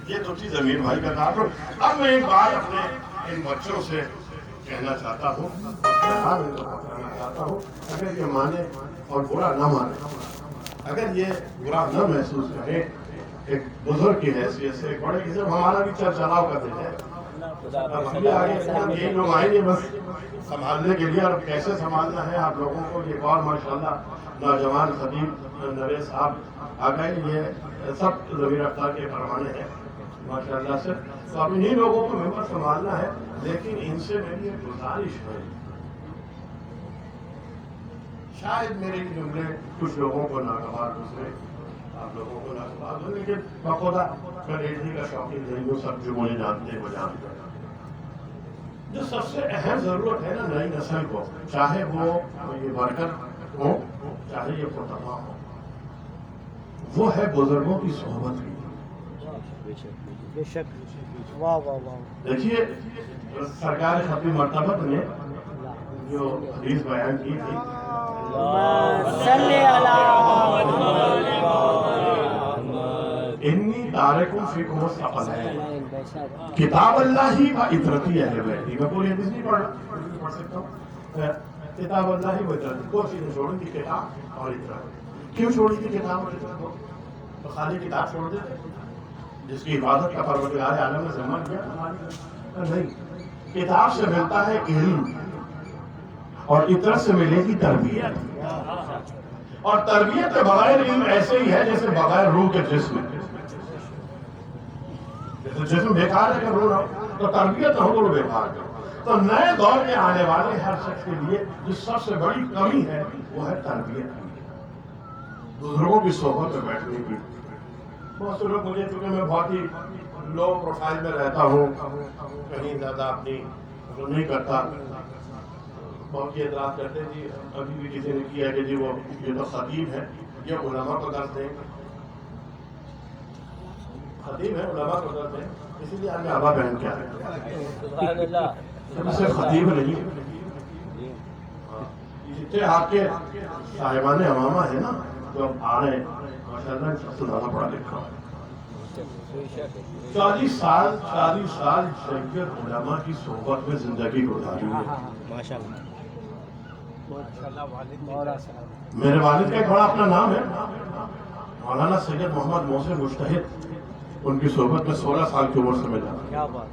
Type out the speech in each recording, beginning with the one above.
یہ تو تھی ضمیر بھائی کا تعارف. اب میں ایک بات اپنے ان بچوں سے کہنا چاہتا ہوں اگر یہ مانے اور برا نہ مانے, اگر یہ برا نہ محسوس کرے, ایک بزرگ کی حیثیت سے ایک بڑے کسی ہمارا بھی چلاؤ کا دل ہے. یہی لوگ آئیں گے بس سنبھالنے کے لیے, اور کیسے سنبھالنا ہے آپ لوگوں کو. یہ اور ماشاءاللہ نوجوان خطیب نویز صاحب آ گئے, یہ سب ضمیر اختر کے پروانے ہیں ماشاءاللہ سے. تو اب انہیں لوگوں کو ممبر سنبھالنا ہے, لیکن ان سے میری ایک گزارش ہے, شاید میرے جملے کچھ لوگوں کو ناگوار گزرے, آپ لوگوں کو ناگوار ہو, لیکن بخدا میں ریڈی کا شوقین نہیں ہوں. سب جو مجھے جانتے ہیں وہ جانتے ہیں. جو سب سے اہم ضرورت ہے نا نئی نسل کو, چاہے وہ یہ ورکر ہو چاہے یہ خطبہ ہو, وہ ہے بزرگوں کی صحبت کی. دیکھیے سرکار خطیب مرتبہ نے جو حدیث بیان کی تھی, انی تارکم فیکم الثقلین کتاب اللہ ہی و اطرتی اہل بیتی. میں پوری حدیث نہیں پڑھ سکتا ہوں. کتاب اللہ ہی و اطرتی, کوئی چیز چھوڑی تھی, کتاب اور اطرت. کیوں چھوڑی تھی کتاب اور اطرت کو؟ تو خالی کتاب چھوڑ دیتے جس کی عبادت کا پروردگار عالم نے ذمہ کیا؟ نہیں, کتاب سے ملتا ہے علم, اور اطرت سے ملے گی تربیت, اور تربیت کے بغیر علم ایسے ہی ہے جیسے بغیر روح کے جسم. جیسے جسم بیکار ہے کہ روح نہ ہو, تو تربیت نہ ہو تو روح بیکار ہے. تو نئے دور میں آنے والے ہر شخص کے لیے جو سب سے بڑی کمی ہے وہ ہے تربیت, بزرگوں کی صحبت میں بیٹھنے کی. بہت سے لوگ مجھے, کیونکہ میں بہت ہی لو پروفائل میں رہتا ہوں, کہیں زیادہ اپنی نہیں کرتا, بہت ہی اعتراض کرتے ہیں جی. ابھی بھی کسی نے کیا کہ جی وہ یہ تو خطیب ہے, یہ علماء کو درس دیں, خطیب ہے علماء کو درس دیں, اسی لیے آگے آبا بہن کیا ہے, صرف خطیب نہیں. جتنے آپ کے صاحبان امامہ ہیں نا جو اب آ رہے ہیں ماشاءاللہ سب سے زیادہ پڑھا لکھا ہے. 40 سال شریعت علماء کی صحبت میں زندگی گزاری ہے. میرے والد کا ایک بڑا اپنا نام ہے, مولانا سید محمد محسن مجتہد. ان کی صحبت میں 16 سال کی عمر سے میں جاتا.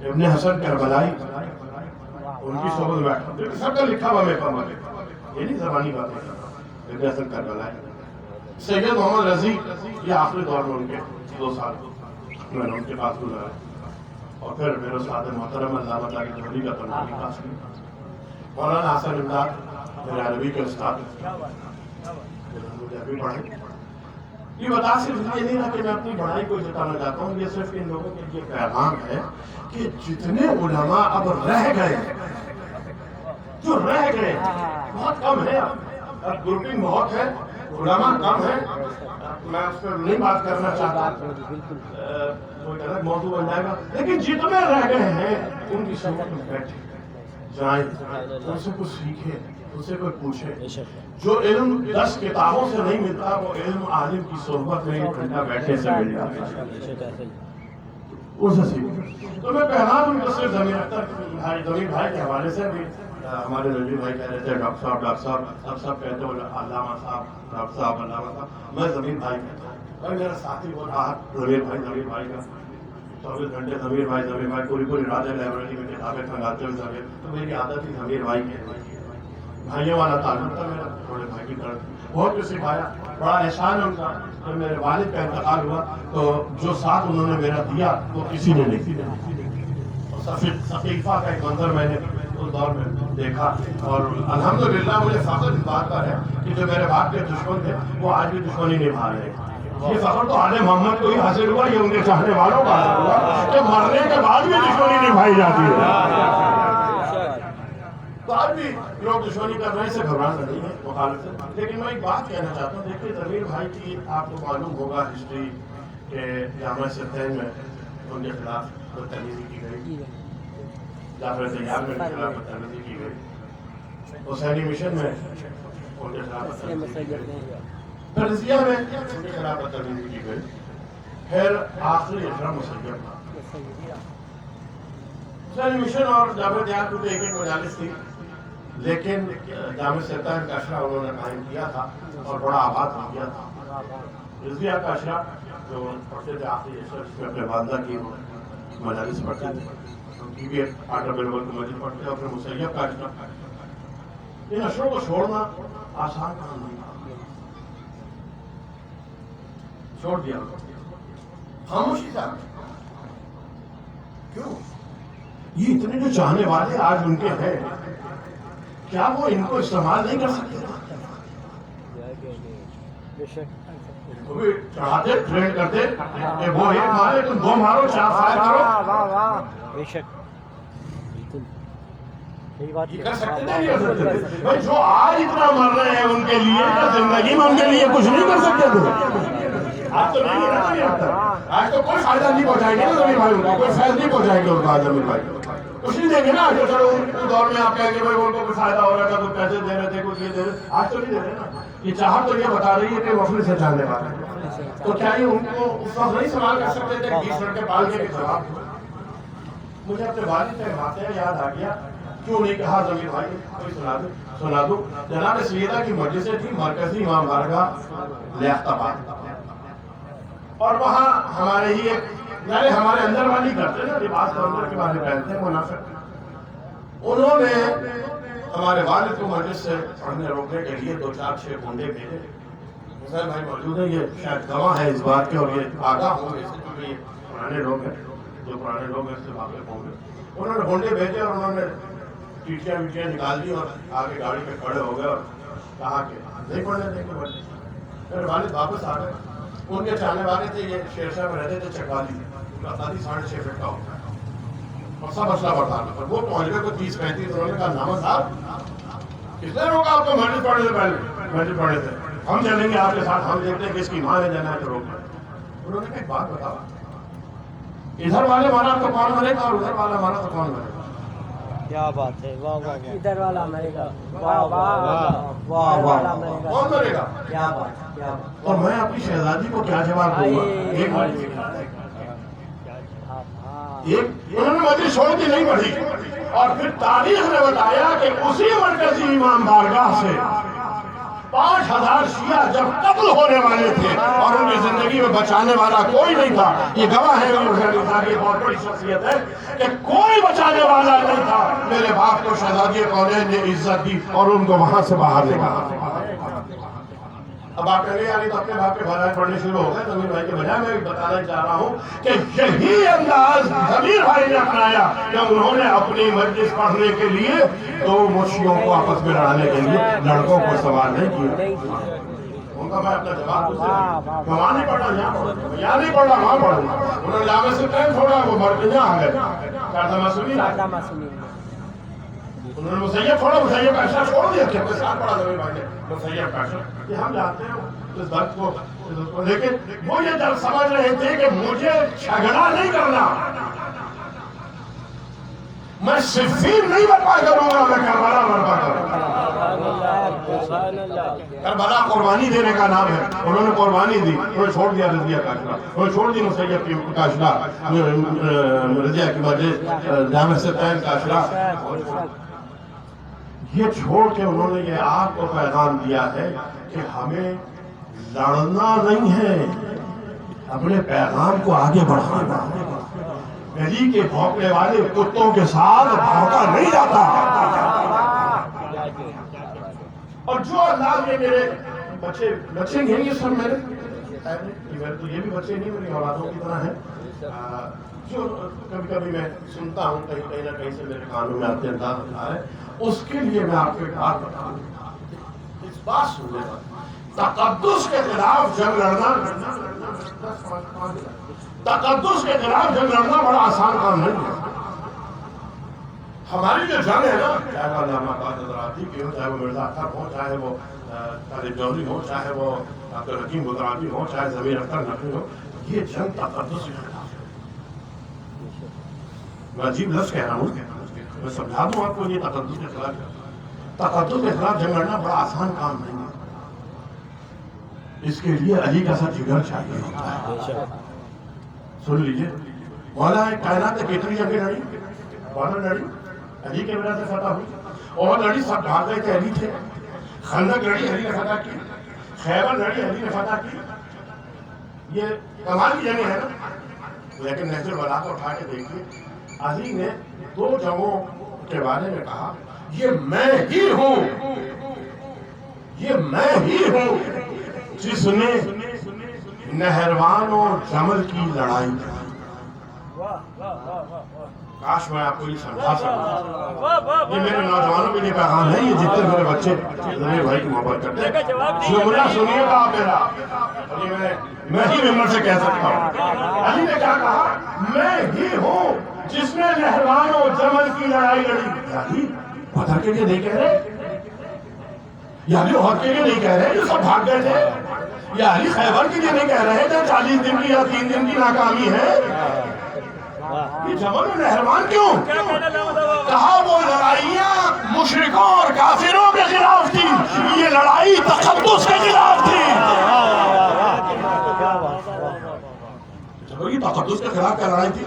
ابن حسن کربلائی ان کی صحبت میں بیٹھا, سب کا لکھا ہوا میں یہ نہیں زبانی بات ہے. ابن حسن کربلائی, سید محمد رضی, یہ آخری دور میں ان کے 2 سال میں نے ان کے پاس گزارے, اور پھر میرے استاد محترم علامہ طاہر جوہری کا تنہائی پاس کی. مولانا حسن امداد میرے عربی کے استاد, مجھے عربی پڑھے. یہ بتا صرف یہ نہیں رہا کہ میں اپنی بڑائی کو جتانا چاہتا ہوں, یہ صرف ان لوگوں کے لیے پیغام ہے کہ جتنے علماء اب رہ گئے, جو رہ گئے بہت کم ہے, اب گروپنگ بہت ہے, علماء کم ہے. میں اس پر نہیں بات کرنا چاہتا, کوئی الگ موضوع بن جائے گا, لیکن جتنے رہ گئے ہیں ان کی صحبت میں بیٹھے جائیں, ان سے کچھ سیکھیں, ان سے کوئی پوچھے. جو علم 10 کتابوں سے نہیں ملتا, وہ علم عالم کی صحبت میں 1 گھنٹہ بیٹھنے سے مل جاتا ہے, ان سے سیکھیں. تو میں پیغام ان کو صرف ضمیر اختر بھائی کے حوالے سے بھی, ہمارے رنجو بھائی کہہ رہے تھے ڈاکٹر صاحب, اب سب کہتے ہیں علامہ صاحب, ڈاکٹر صاحب, علامہ صاحب. میں ضمیر بھائی کہتا ہوں, اور میرا ساتھی بہت رہا ضمیر بھائی کا 24 گھنٹے ضمیر بھائی پوری رات لائبریری میں کتابیں کھنگاتے ہوئے ضمیر. تو میری عادت ہی ضمیر بھائی کی, بھائیوں والا تعلق تھا میرا, تھوڑے بھائی کی طرف بہت کچھ سکھایا. بڑا احسان ان کا, جب میرے والد کا انتقال ہوا تو جو ساتھ انہوں نے میرا دیا وہ کسی نے نہیں دیا. صفیفہ کا ایک منظر میں نے اس دور میں دیکھا, اور الحمدللہ مجھے فخر اس بات کا ہے کہ جو میرے باپ کے دشمن تھے وہ آج بھی دشمنی نبھا رہے ہیں. یہ فخر تو آل محمد کو ہی حاصل ہوا, یہ ان کے چاہنے والوں کا حاصل ہوا کہ مرنے کے بعد بھی دشمنی نبھائی جاتی ہے. تو آج بھی لوگ دشمنی کر رہے ہیں, سے گھبرانا نہیں ہے مخالف سے. لیکن میں ایک بات کہنا چاہتا ہوں, دیکھیے ضمیر بھائی کی آپ کو معلوم ہوگا ہسٹری کہ جامعہ سرطین میں ان کے خلاف بدتمیزی کی گئی, جعفر طیار میں ان کے خلاف بدتمیزی کی گئی, حسینی مشن میں ان کے خلاف بدتمیزی کی گئی, فرضیہ میں ان کے خلاف بدتمیزی کی گئی. پھر آخری اجرا مسیب تھا. حسین مشن اور جامع دیانت کو ایک ایک مجالس تھی، لیکن جامع سلطان کا اشرا انہوں نے قائم کیا تھا اور بڑا آباد ہو گیا تھا. رضویہ کا اشرا جو پڑھتے تھے آخری اشرا، جس میں اپنے والدہ کی مجالس پڑھتے تھے، ان کی بھی آٹا بالبل کی مجلس پڑھتے اور پھر مسیب کا اشرا. ان اشروں کو چھوڑنا آسان کام نہیں تھا. چھوڑ دیا، خاموشی تھا. کیوں؟ یہ اتنے جو چاہنے والے آج ان کے ہیں، کیا وہ ان کو استعمال نہیں کر سکتے؟ وہ بھی چڑھاتے ٹرینڈ کرتے کہ وہ ایک مارے تم دو مارو، چار فائر کرو. بے شک یہ کر سکتے تھے، نہیں کر سکتے تھے. بھائی جو آج اتنا مر رہے ہیں ان کے لیے، کیا زندگی میں ان کے لیے کچھ نہیں کر سکتے تھے؟ آج تو نہیں ہے نا، آج تو کوئی فائدہ نہیں پہنچائیں گے نا زمین بھائی، ان کو کوئی فائدہ نہیں پہنچائیں گے ان کا زمین بھائی. کچھ نہیں دیں گے نا. جو چلو ان دور میں آپ کہیں گے بھائی ان کو کچھ فائدہ ہو رہا تھا، کچھ پیسے دے رہے تھے، کچھ یہ دے رہے. آج تو نہیں دے رہے نا. یہ چاہت تو یہ بتا رہی ہے کہ مفلس سے چاہنے والے ہیں. تو کیا یہ ان کو اس وقت نہیں سوال کر سکتے تھے 20 لڑکے پال کے جواب؟ مجھے اپنے والد کا واقعہ یاد آ گیا. کیوں نہیں کہا زمین بھائی کوئی سنا دو. جناب سیدہ کی مجلسیں تھی مرکزی امام بارگاہ لیاقت آباد، اور وہاں ہمارے ہی ایک یعنی ہمارے اندر والی کرتے نا، لباس تو اندر کے والے پہنتے ہیں منافق. انہوں نے ہمارے والد کو مجلس سے پڑھنے روکنے کے لیے 2 4 6 گنڈے بھیجے. حسین بھائی موجود ہیں، یہ شاید گواہ ہے اس بات کے، اور یہ آگاہ ہوں گے کیونکہ یہ پرانے لوگ ہیں، جو پرانے لوگ ہیں اس سے واقف ہوں گے. انہوں نے گنڈے بھیجے اور انہوں نے ٹیٹیاں ویٹیاں نکال دی اور آگے گاڑی پہ کھڑے ہو گئے اور کہا کہ نہیں پڑھنے دیں گے. میرے والد واپس آ گئے. ان کے چاہنے والے تھے، یہ شیر شاہ میں رہتے تھے چکوالی، ان کا قاضی 6.5 فٹ کا ہوتا ہے اور سب مسئلہ بردار میں. وہ پہنچ گئے کو 30 35. انہوں نے کہا نامہ صاحب کس نے روکا آپ کو مسجد پڑھنے سے پہلے؟ مسجد پڑھنے سے ہم چلیں گے آپ کے ساتھ، ہم دیکھتے ہیں کہ اس کی ماں نے جانا ہے تو روک. انہوں نے کہا ایک بات بتاؤ، ادھر والے مارا تو کون مرے گا اور ادھر والا مارا تو کون مرے گا؟ کیا بات ہے، واہ واہ. ادھر والا مرے گا، واہ واہ واہ واہ، کون مرے گا؟ کیا بات کیا بات. اور میں اپنی شہزادی کو کیا جواب دوں گا؟ ایک انہوں نے مجلس چھوڑ کے نہیں پڑھی. اور پھر تاریخ نے بتایا کہ اسی مرکزی امام بارگاہ سے 5000 شیعہ جب قتل ہونے والے تھے اور ان کی زندگی میں بچانے والا کوئی نہیں تھا. یہ گواہ ہے، کی بہت بڑی شخصیت ہے کہ کوئی بچانے والا نہیں تھا. میرے باپ کو شہزادی کونین نے عزت دی اور ان کو وہاں سے باہر نکالا. اب آپ کہیں گے یعنی تو اپنے باپ کے بھائی پڑھنے شروع ہو گئے. زمین بھائی کے بجائے میں بتانا چاہ رہا ہوں کہ یہی انداز زمین بھائی نے اپنایا جب انہوں نے اپنی مجلس پڑھنے کے لیے 2 مچھیوں کو آپس میں لڑانے کے لیے لڑکوں کو استعمال نہیں کیا. ان کا میں اپنا جواب وہاں نہیں پڑھا، یہاں نہیں پڑھا، وہاں پڑھوں. انہوں نے جامع سے ٹائم چھوڑا، وہ مر کے یہاں آ گئے. انہوں نے مسیب چھوڑا، مسیب کا اشرا چھوڑ دیا. کتنے سال پڑھا زمین بھائی نے مسیب کا اشرا. یہ ہم جانتے ہیں اس درد کو، لیکن وہ یہ درد سمجھ رہے تھے کہ مجھے جھگڑا نہیں کرنا، میں صفین نہیں برپا کروں گا، میں کربلا برپا کروں گا. کربلا قربانی دینے کا نام ہے. انہوں نے قربانی دی، انہوں نے چھوڑ دیا رضیہ کا اشرا، انہوں نے چھوڑ دی مسیب کا اشرا، رضیہ کی مجلس، جامع سلطان کا اشرا. یہ چھوڑ کے انہوں نے یہ آپ کو پیغام دیا ہے کہ ہمیں لڑنا نہیں ہے، اپنے پیغام کو آگے بڑھانا. گلی کے بھونکنے والے کتوں کے ساتھ بھونکا نہیں جاتا. اور جو انداز میں میرے بچے ہیں، یہ سب میرے تو یہ بھی بچے نہیں، میری اولادوں کی طرح ہیں. جو کبھی کبھی میں سنتا ہوں کہیں نہ کہیں سے میرے کانوں میں آتے انداز ہوتا ہے. اس کے لیے میں آپ کو ایک بات بتاؤں، اس بات سننے پر تقدس کے خلاف جنگ لڑنا، تقدس کے خلاف جنگ لڑنا بڑا آسان کام نہیں ہے. ہماری جو جنگ ہے نا، چاہے وہ علامہ قادر راضی کی ہو، چاہے وہ مرزا اختر ہو، چاہے وہ طالب جوہری ہو، چاہے وہ عبدالحکیم گجراتی ہو، چاہے ضمیر اختر نقوی ہو، یہ جنگ تقدس کے خلاف. میں عجیب لفظ کہہ رہا ہوں، میں سمجھا دوں آپ کو، یہ تقدس کے خلاف، تقدس کے خلاف جنگ لڑنا بڑا آسان کام نہیں ہے. اس کے لیے علی کا سا جگر چاہیے ہوتا ہے. سن لیجئے، مولا کائنات کتنی جگہ لڑی، بدر لڑی، علی کے وجہ سے فتح ہوئی، اور لڑی سب بھاگ گئے تھے، علی تھے، خندق لڑی علی نے فتح کی، خیبر لڑی علی نے فتح کی، یہ کمال کی جنگ ہے نا۔ لیکن نہج البلاغہ کو اٹھا کے دیکھیے، علی نے 2 جنگوں کے بارے میں کہا یہ میں ہی ہوں، یہ میں ہی ہوں جس نے نہروان اور جمل کی لڑائی کی۔ کاش میں آپ کو یہ سمجھا سکوں، یہ میرے نوجوانوں کے لیے پیغام ہے، یہ جتنے میرے بچے میرے بھائی کی محبت کرتے ہیں، جملہ سنیے گا آپ میرا، میں ہی ممبر سے کہہ سکتا ہوں۔ علی نے کیا کہا، میں ہی ہوں جس نے نہروان اور جمل کی لڑائی لڑی۔ علی بدر کے لیے نہیں کہہ رہے، یا علی احد کے لیے نہیں کہہ رہے جو سب بھاگ گئے تھے، یا علی خیبر کے لیے نہیں کہہ رہے جو 40 دن کی یا 3 دن کی ناکامی ہے، یہ جمل و نہروان کیوں؟ کہا وہ لڑائیاں مشرکوں اور کافروں کے خلاف تھی، یہ لڑائی تقدس کے خلاف تھی۔ یہ تقدس کے خلاف کیا لڑائی تھی؟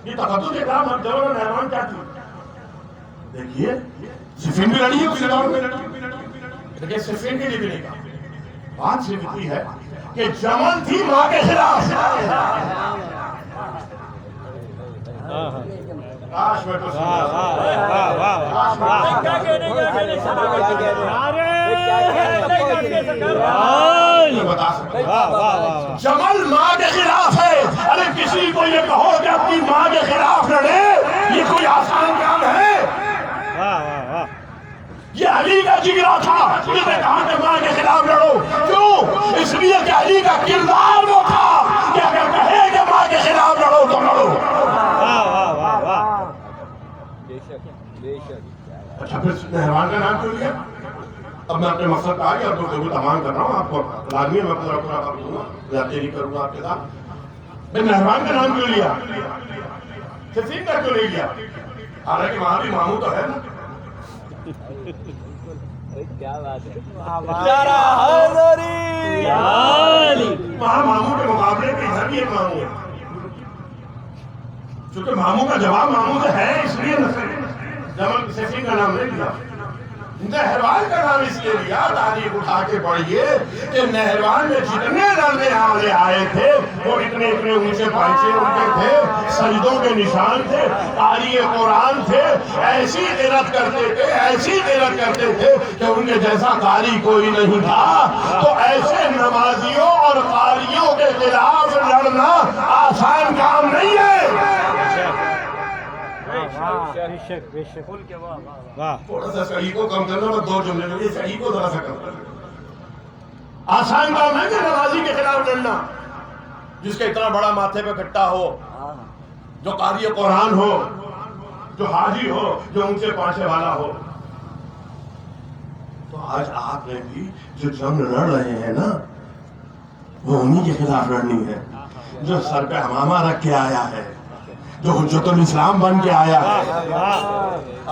یہ تقدس کے خلاف جمل و نہروان کیا تھی؟ دیکھیے صفین بھی لڑی ہے، اسی دور میں لڑی، لیکن صفین کے لیے بھی نہیں کہا۔ بات صرف اتنی ہے کہ جمل تھی ماں کے خلاف۔ کاش میں تو بتا سکتا، جمل ماں کے خلاف ہے۔ ارے کسی کو یہ کہو کہ اپنی ماں کے خلاف لڑے، یہ کوئی آسان کام ہے؟ یہ علی کا جگرا تھا جس نے کہا کہ ماں کے خلاف لڑو، کیوں؟ اس لیے کہ علی کا کردار وہ تھا کہ اگر کہے کہ ماں کے خلاف لڑو تو لڑو۔ اچھا پھر نہروان کا نام کیوں لیا؟ اب میں اپنے مقصد کا آگے اب تو تمام کر رہا ہوں، آپ کو لازمی ہے میں پورا کر دوں گا، زیادتی نہیں کروں گا آپ کے ساتھ۔ میں نہروان کا نام کیوں لیا؟ صفین کا کیوں نہیں لیا؟ حالانکہ وہاں بھی ماموں تو ہے نا۔ کیا بات ہے، وہاں ماموں کے مقابلے میں ادھر بھی ایک ماموں ہے، چونکہ ماموں کا جواب ماموں سے ہے، اس لیے جمل صفین کا نام نہیں لیا۔ نہروان کا نام اس لیے لیا، تاریخ اٹھا کے پڑھیے کہ نہروان میں جتنے لڑنے والے آئے تھے وہ اتنے اونچے پائچے ان کے تھے، سجدوں کے نشان تھے، قاری قرآن تھے، ایسی غیرت کرتے تھے، ایسی غیرت کرتے تھے کہ ان کے جیسا قاری کوئی نہیں تھا۔ تو ایسے نمازیوں اور قاریوں کے خلاف لڑنا آسان کام نہیں ہے۔ تھوڑا سا صحیح کو کم کرنا، میں 2 جملے میں صحیح کو ذرا سا کم کرنا۔ آسان کام ہے کہ نمازی کے خلاف لڑنا، جس کے اتنا بڑا ماتھے پہ کھٹا ہو، جو قاری قرآن ہو، جو حاجی ہو، جو اونچے پانچے والا ہو۔ تو آج آپ نے بھی جو جنگ لڑ رہے ہیں نا، وہ انہی کے خلاف لڑنی ہے، جو سر پہ امامہ رکھ کے آیا ہے، جو حجت الاسلام بن کے آیا ہے۔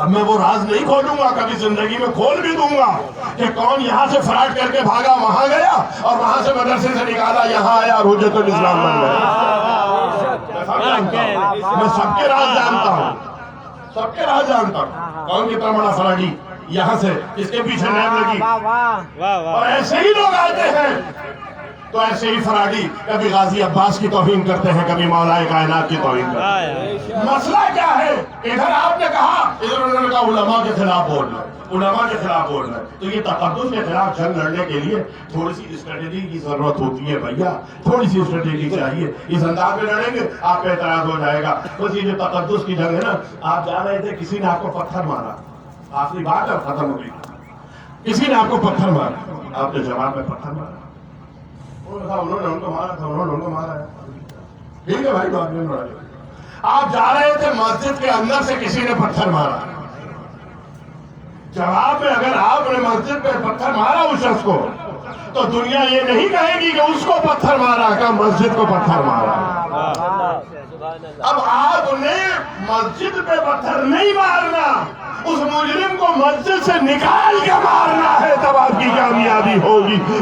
اب میں وہ راز نہیں کھولوں گا، کبھی زندگی میں کھول بھی دوں گا کہ کون یہاں سے فراڈ کر کے بھاگا وہاں گیا، اور وہاں سے مدرسے سے نکالا یہاں آیا اور حجت الاسلام بن گیا۔ میں سب کے راز جانتا ہوں، سب کے راز جانتا ہوں، کون کتنا بڑا فراڈی یہاں سے اس کے پیچھے نیب لگی، اور ایسے ہی لوگ آتے ہیں۔ تو ایسے ہی فراڈی کبھی غازی عباس کی توہین کرتے ہیں، کبھی مولا کائنات کی توہین کرتے ہیں۔ مسئلہ کیا ہے؟ ادھر آپ نے کہا، ادھر انہوں نے کہا علماء کے خلاف بول رہے ہیں، علماء کے خلاف بول رہے ہیں۔ تو یہ تقدس کے خلاف جنگ لڑنے کے لیے تھوڑی سی اسٹریٹجی کی ضرورت ہوتی ہے بھیا، تھوڑی سی اسٹریٹجی چاہیے۔ اس انداز میں لڑیں گے آپ پہ اعتراض ہو جائے گا۔ بس یہ جو تقدس کی جنگ ہے نا، آپ جا رہے تھے، کسی نے آپ کو پتھر مارا، آخری بات ہے ختم ہو گئی، کسی نے آپ کو پتھر مارا، آپ نے جواب میں پتھر مارا، انہوں نے ان کو مارا تھا، انہوں نے ان کو مارا ہے، ٹھیک ہے بھائی، بات نہیں بڑھا۔ آپ جا رہے تھے مسجد کے اندر سے کسی نے پتھر مارا، جواب میں اگر آپ نے مسجد پہ پتھر مارا اس شخص کو، تو دنیا یہ نہیں کہے گی کہ اس کو پتھر مارا، کہ مسجد کو پتھر مارا۔ اب آپ نے مسجد پہ پتھر نہیں مارنا، اس مجرم کو مسجد سے نکال کے مارنا ہے، تب آپ کی کامیابی ہوگی۔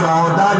14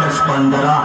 10-15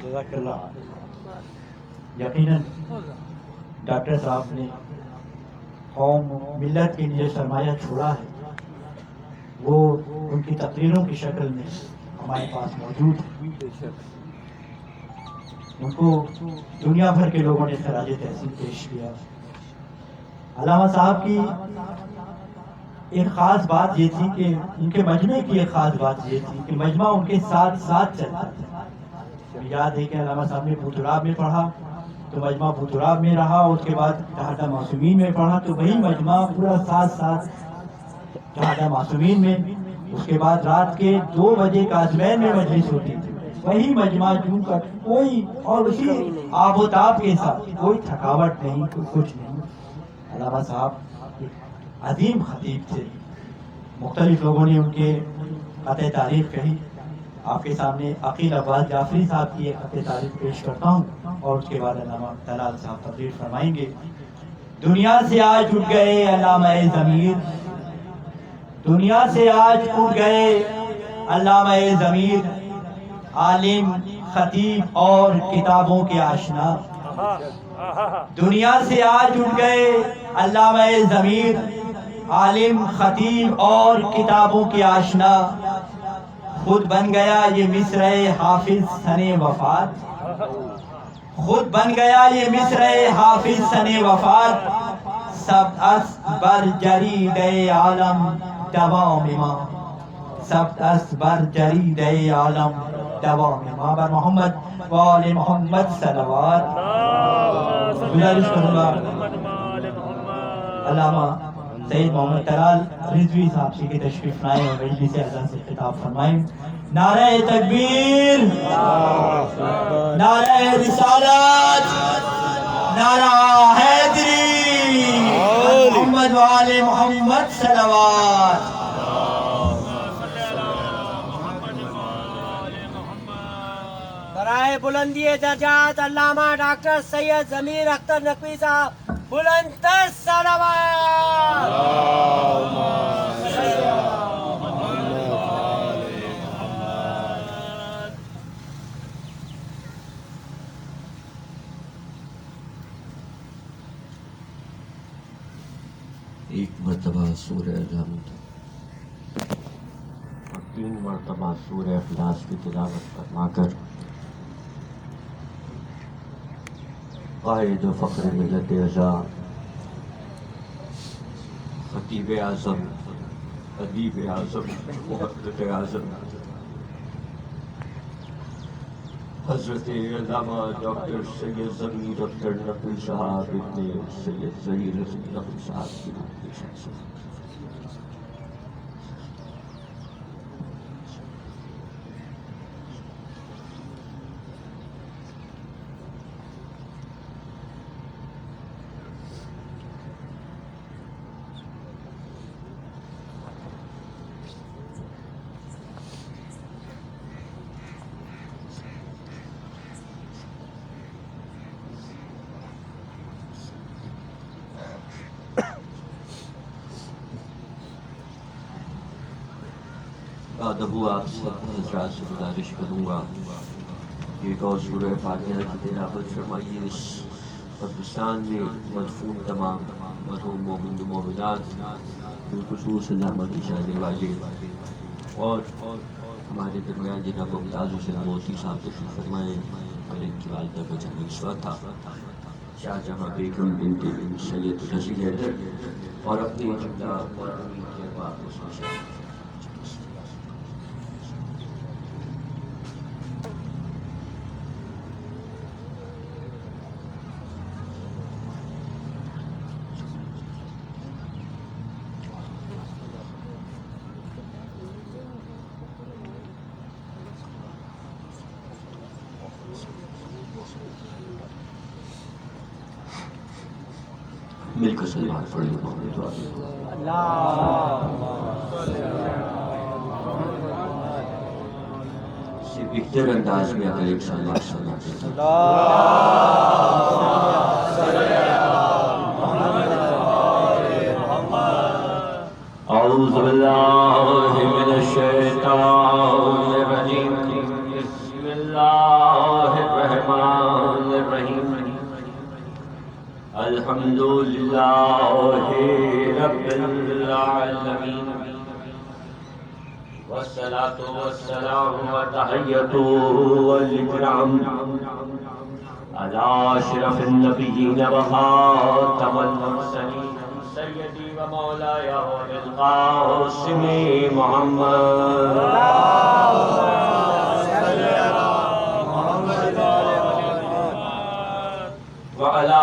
جزاک اللہ. یقیناً ڈاکٹر صاحب نے قوم ملت کے لیے سرمایہ چھوڑا ہے، وہ ان کی تقریروں کی شکل میں ہمارے پاس موجود ہے. ان کو دنیا بھر کے لوگوں نے خراج تحسین پیش کیا. علامہ صاحب کی ایک خاص بات یہ تھی کہ ان کے مجمع کی ایک خاص بات یہ تھی کہ مجمع ان کے ساتھ ساتھ چلتا تھا. یاد ہے کہ علامہ صاحب نے بوتراب میں پڑھا تو مجمع بوتراب میں رہا، اس کے بعد ٹھاٹا معصومین میں پڑھا تو وہی مجمع پورا ساتھ ساتھ ٹھاٹا معصومین میں. اس کے بعد رات کے 2 بجے کاظمین میں مجلس ہوتی تھی، وہی مجمع جوں کا کوئی، اور اسی آب و تاب کے ساتھ کوئی تھکاوٹ نہیں، کوئی کچھ نہیں. علامہ صاحب ایک عظیم خطیب تھے. مختلف لوگوں نے ان کے قطع تعریف کہی. آپ کے سامنے عقیل عباس جعفری صاحب کی ایک قطع تعریف پیش کرتا ہوں اور اس کے بعد علامہ طلال صاحب تقریر فرمائیں گے. دنیا سے آج اٹھ گئے علامہ ضمیر، دنیا سے آج اٹھ گئے علامہ ضمیر، عالم، خطیب اور کتابوں کے آشنا. دنیا سے آج اٹھ گئے علامہ ضمیر، عالم، خطیب اور کتابوں کے آشنا. خود بن گیا یہ مصرع حافظ سن وفات، خود بن گیا یہ مصرع حافظ سن وفات. سب اس بر جرید عالم دوام ما، سب اس بر جرید عالم دوام ما. بر محمد و آل محمد صلوات. گزارش کروں گا علامہ سید محمد طلال رضوی صاحب سے کہ تشریف لائیں اور مجلس اعلیٰ سے خطاب فرمائیں. نعرہ تکبیر، نعرہ رسالت، نعرہ حیدری، محمد و آل محمد صلوات. برائے بلندی درجات علامہ ڈاکٹر سید ضمیر اختر نقوی صاحب بلند تر صلوات. ایک مرتبہ سورہ الحمد اور 3 مرتبہ سورہ اخلاص کی تلاوت فرما کر قائد و فخر ملت ازاں، خطیب اعظم، ادیب اعظم، محقق اعظم حضرت علامہ ڈاکٹر سید ضمیر اختر نقوی صاحب ابن سید ظہیر نقوی صاحب کی روح کی شخصیت. ادب آپ سب حضرات سے گزارش کروں گا کہ ایک اور سورہ فاتحہ کی تلاوت فرمائیے. اس قبرستان میں مدفون تمام مرحوم مومن و مومنات، بالخصوص علامہ کی شان والے اور ہمارے درمیان جناب ممتاز حسین موتی صاحب تشریف فرمائے اور ان کی والدہ کا جنم اس وقت تھا شاہ جہاں بیگم بنت سید رضی حیدر اور اپنی جملہ مرحومین کے احباب کو سمجھا. مل کر سلمان پڑھیں محمد سے بہتر انداز میں اگر ایک سلمان سناتے اعوذ باللہ من الشیطان الرجیم الحمد لله رب العالمين والصلاة والسلام والتحية والإكرام على أشرف النبيين وخاتم المرسلين سيدي ومولاي القاسم محمد وعلى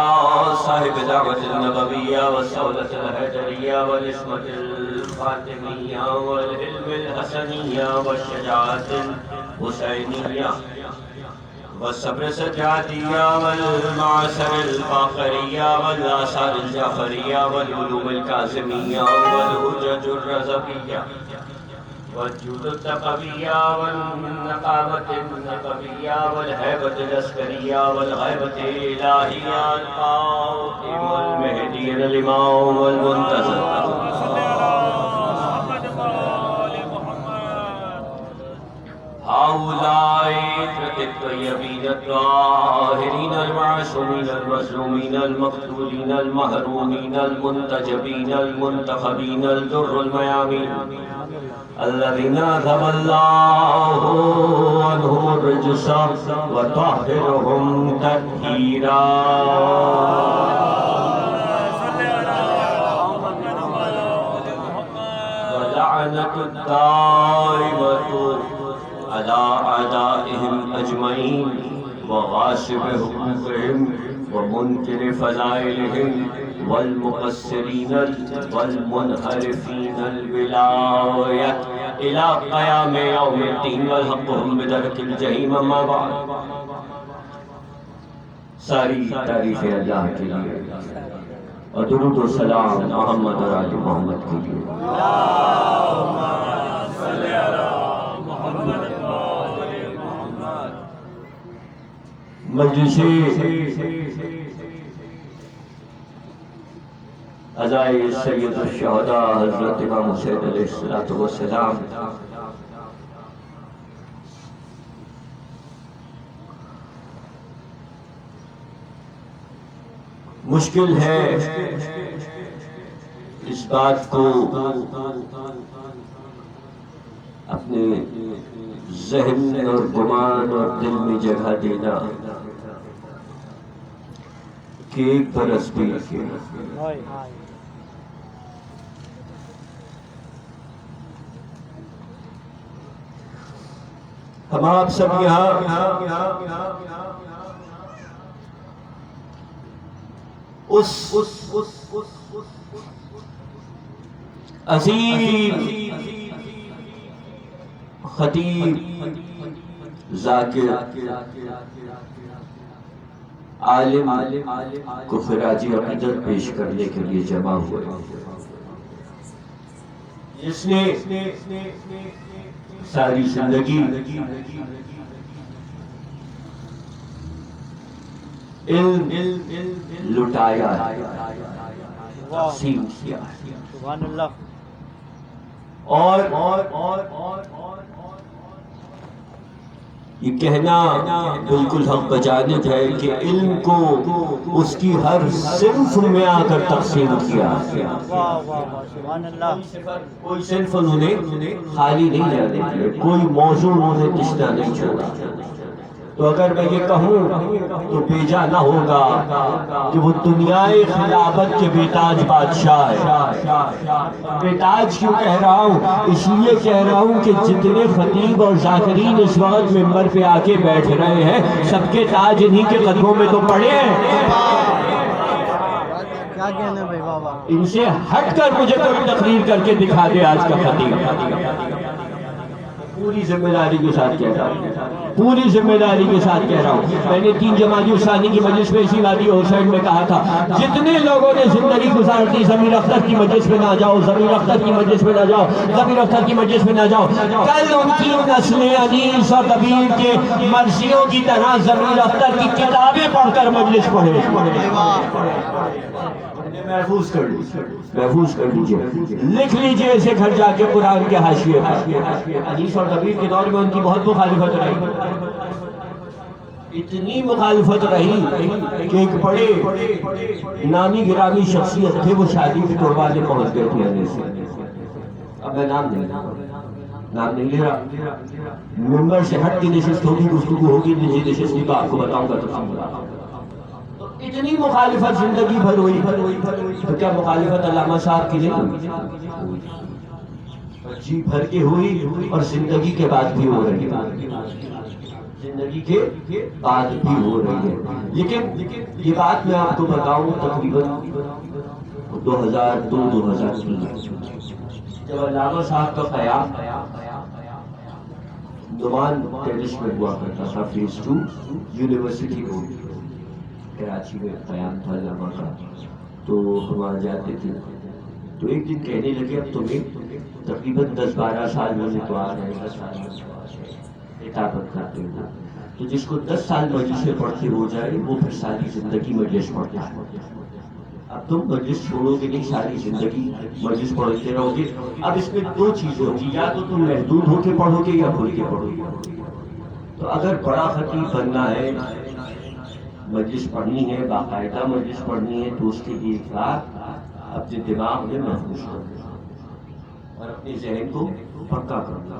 صاحب دعوة النبوية والسولة الهجرية والإسمة الفاطمية والعلم الحسنية والشجاعة الحسينية والصبر السجادية والمعاصر الفاخرية والآثار الجعفرية والعلوم الكاظمية والحجج الرزقية والجود التقوية والنقابة النقبية والهيبة العسكرية والغيبة الإلهية القائم المهدي الإمام المنتظر هؤلاء الطيبين الطاهرين المعصومين المظلومين المقتولين المحرومين المنتجبين المنتخبين الدر الميامين الذين أذهب الله عنهم الرجس وطهرهم تطهيرا ولعنة الدائمة على أعدائهم أجمعين وغاصب حقوقهم ومنكر فضائلهم والمقصرين والمنحرفين الولاية إلى قيام يوم الدين والحقهم بدرك الجحيم. أما بعد ساری تعریف اللہ کے لیے اور درود و سلام محمد اور آل محمد کے لیے. مجلس عزائے سید الشہداء حضرت امام حسین علیہ السلام مشکل ہے اس بات کو اپنے ذہن اور گمان اور دل میں جگہ دینا کہ ایک برس بھی ہم آپ سب یہاں اس عظیم خطیب ذاکر عالم کو خراج عقیدت پیش کرنے کے لیے جمع ہوئے، جس نے ساری زندگی علم لٹایا تقسیم کیا اور یہ کہنا بالکل حق بجانب ہے کہ علم کو اس کی ہر صنف میں آ کر تقسیم کیا. کوئی صنف انہوں نے خالی نہیں جانے دیا، کوئی موضوع انہوں نے تشنا نہیں چھوڑا. تو اگر میں یہ کہوں تو بیجا نہ ہوگا کہ وہ دنیائے خلافت کے بیتاج بادشاہ ہے. بیتاج کیوں کہہ رہا ہوں؟ اس لیے کہہ رہا ہوں کہ جتنے خطیب اور ذاکرین اس وقت ممبر پہ آ کے بیٹھ رہے ہیں سب کے تاج انہی کے قدموں میں تو پڑے ہیں. ان سے ہٹ کر مجھے کوئی تقریر کر کے دکھا دے آج کا خطیب. پوری ذمہ داری کے ساتھ کہہ رہا ہوں، پوری ذمہ داری کے ساتھ کہہ رہا ہوں. میں نے 3 جمادی الثانی کی مجلس میں اسی وادی حسین میں کہا تھا جتنے لوگوں نے زندگی گزار دی ضمیر اختر کی مجلس میں نہ جاؤ، ضمیر اختر کی مجلس میں نہ جاؤ، ضمیر اختر کی مجلس میں نہ جاؤ. کل ان کی نسلیں انیس اور دبیر کے مرثیوں کی طرح ضمیر اختر کی کتابیں پڑھ کر مجلس پڑھے. محفوظ کر لیجئے، لکھ لیجئے اسے گھر جا کے قرآن کے حاشیے پر. انیس اور دبیر کے دور میں ان کی بہت مخالفت رہی. اتنی مخالفت رہی کہ ایک بڑے نامی گرامی شخصیت تھے، وہ شادی کے دروازے پہنچ گئے تھے آنے سے. اب میں نام نہیں لے رہا. ممبر سے ہٹ کی نشست ہوگی، گفتگو ہوگی، نجی نشست کی تو آپ کو بتاؤں گا. تو اتنی مخالفت زندگی بھر ہوئی. تو کیا مخالفت علامہ صاحب کی نہیں؟ جی بھر کے ہوئی، اور زندگی کے بعد بھی ہو رہی ہے. زندگی کے بعد بھی ہو رہی ہے. لیکن یہ بات میں آپ کو بتاؤں تقریباً 2002-2003 جب علامہ صاحب کا قیام نعمان ٹیرس میں ہوا کرتا تھا، فیز 2 یونیورسٹی روڈ کراچی میں قیام تھا علامہ کا. تو ہم وہاں جاتے تھے. تو ایک دن کہنے لگے اب تمہیں تقریباً 10-12 سال ہونے کو آ رہے ہیں، 10 سال خطابت کرتے ہوئے. تو جس کو 10 سال مجلسیں پڑھتے ہو جائے وہ پھر ساری زندگی مجلس پڑھتا ہے. اب تم مجلس چھوڑو گے نہیں، ساری زندگی مجلس پڑھتے رہو گے. اب اس میں 2 چیزیں ہوگی، یا تو تم محدود ہو کے پڑھو گے یا کھل کے پڑھو گے. تو اگر بڑا خطیب بننا ہے، مجلس پڑھنی ہے، باقاعدہ مجلس پڑھنی ہے، تو اس کے لیے ایک بات اپنے دماغ میں محفوظ کرنا اور اپنے ذہن کو پکا کرنا.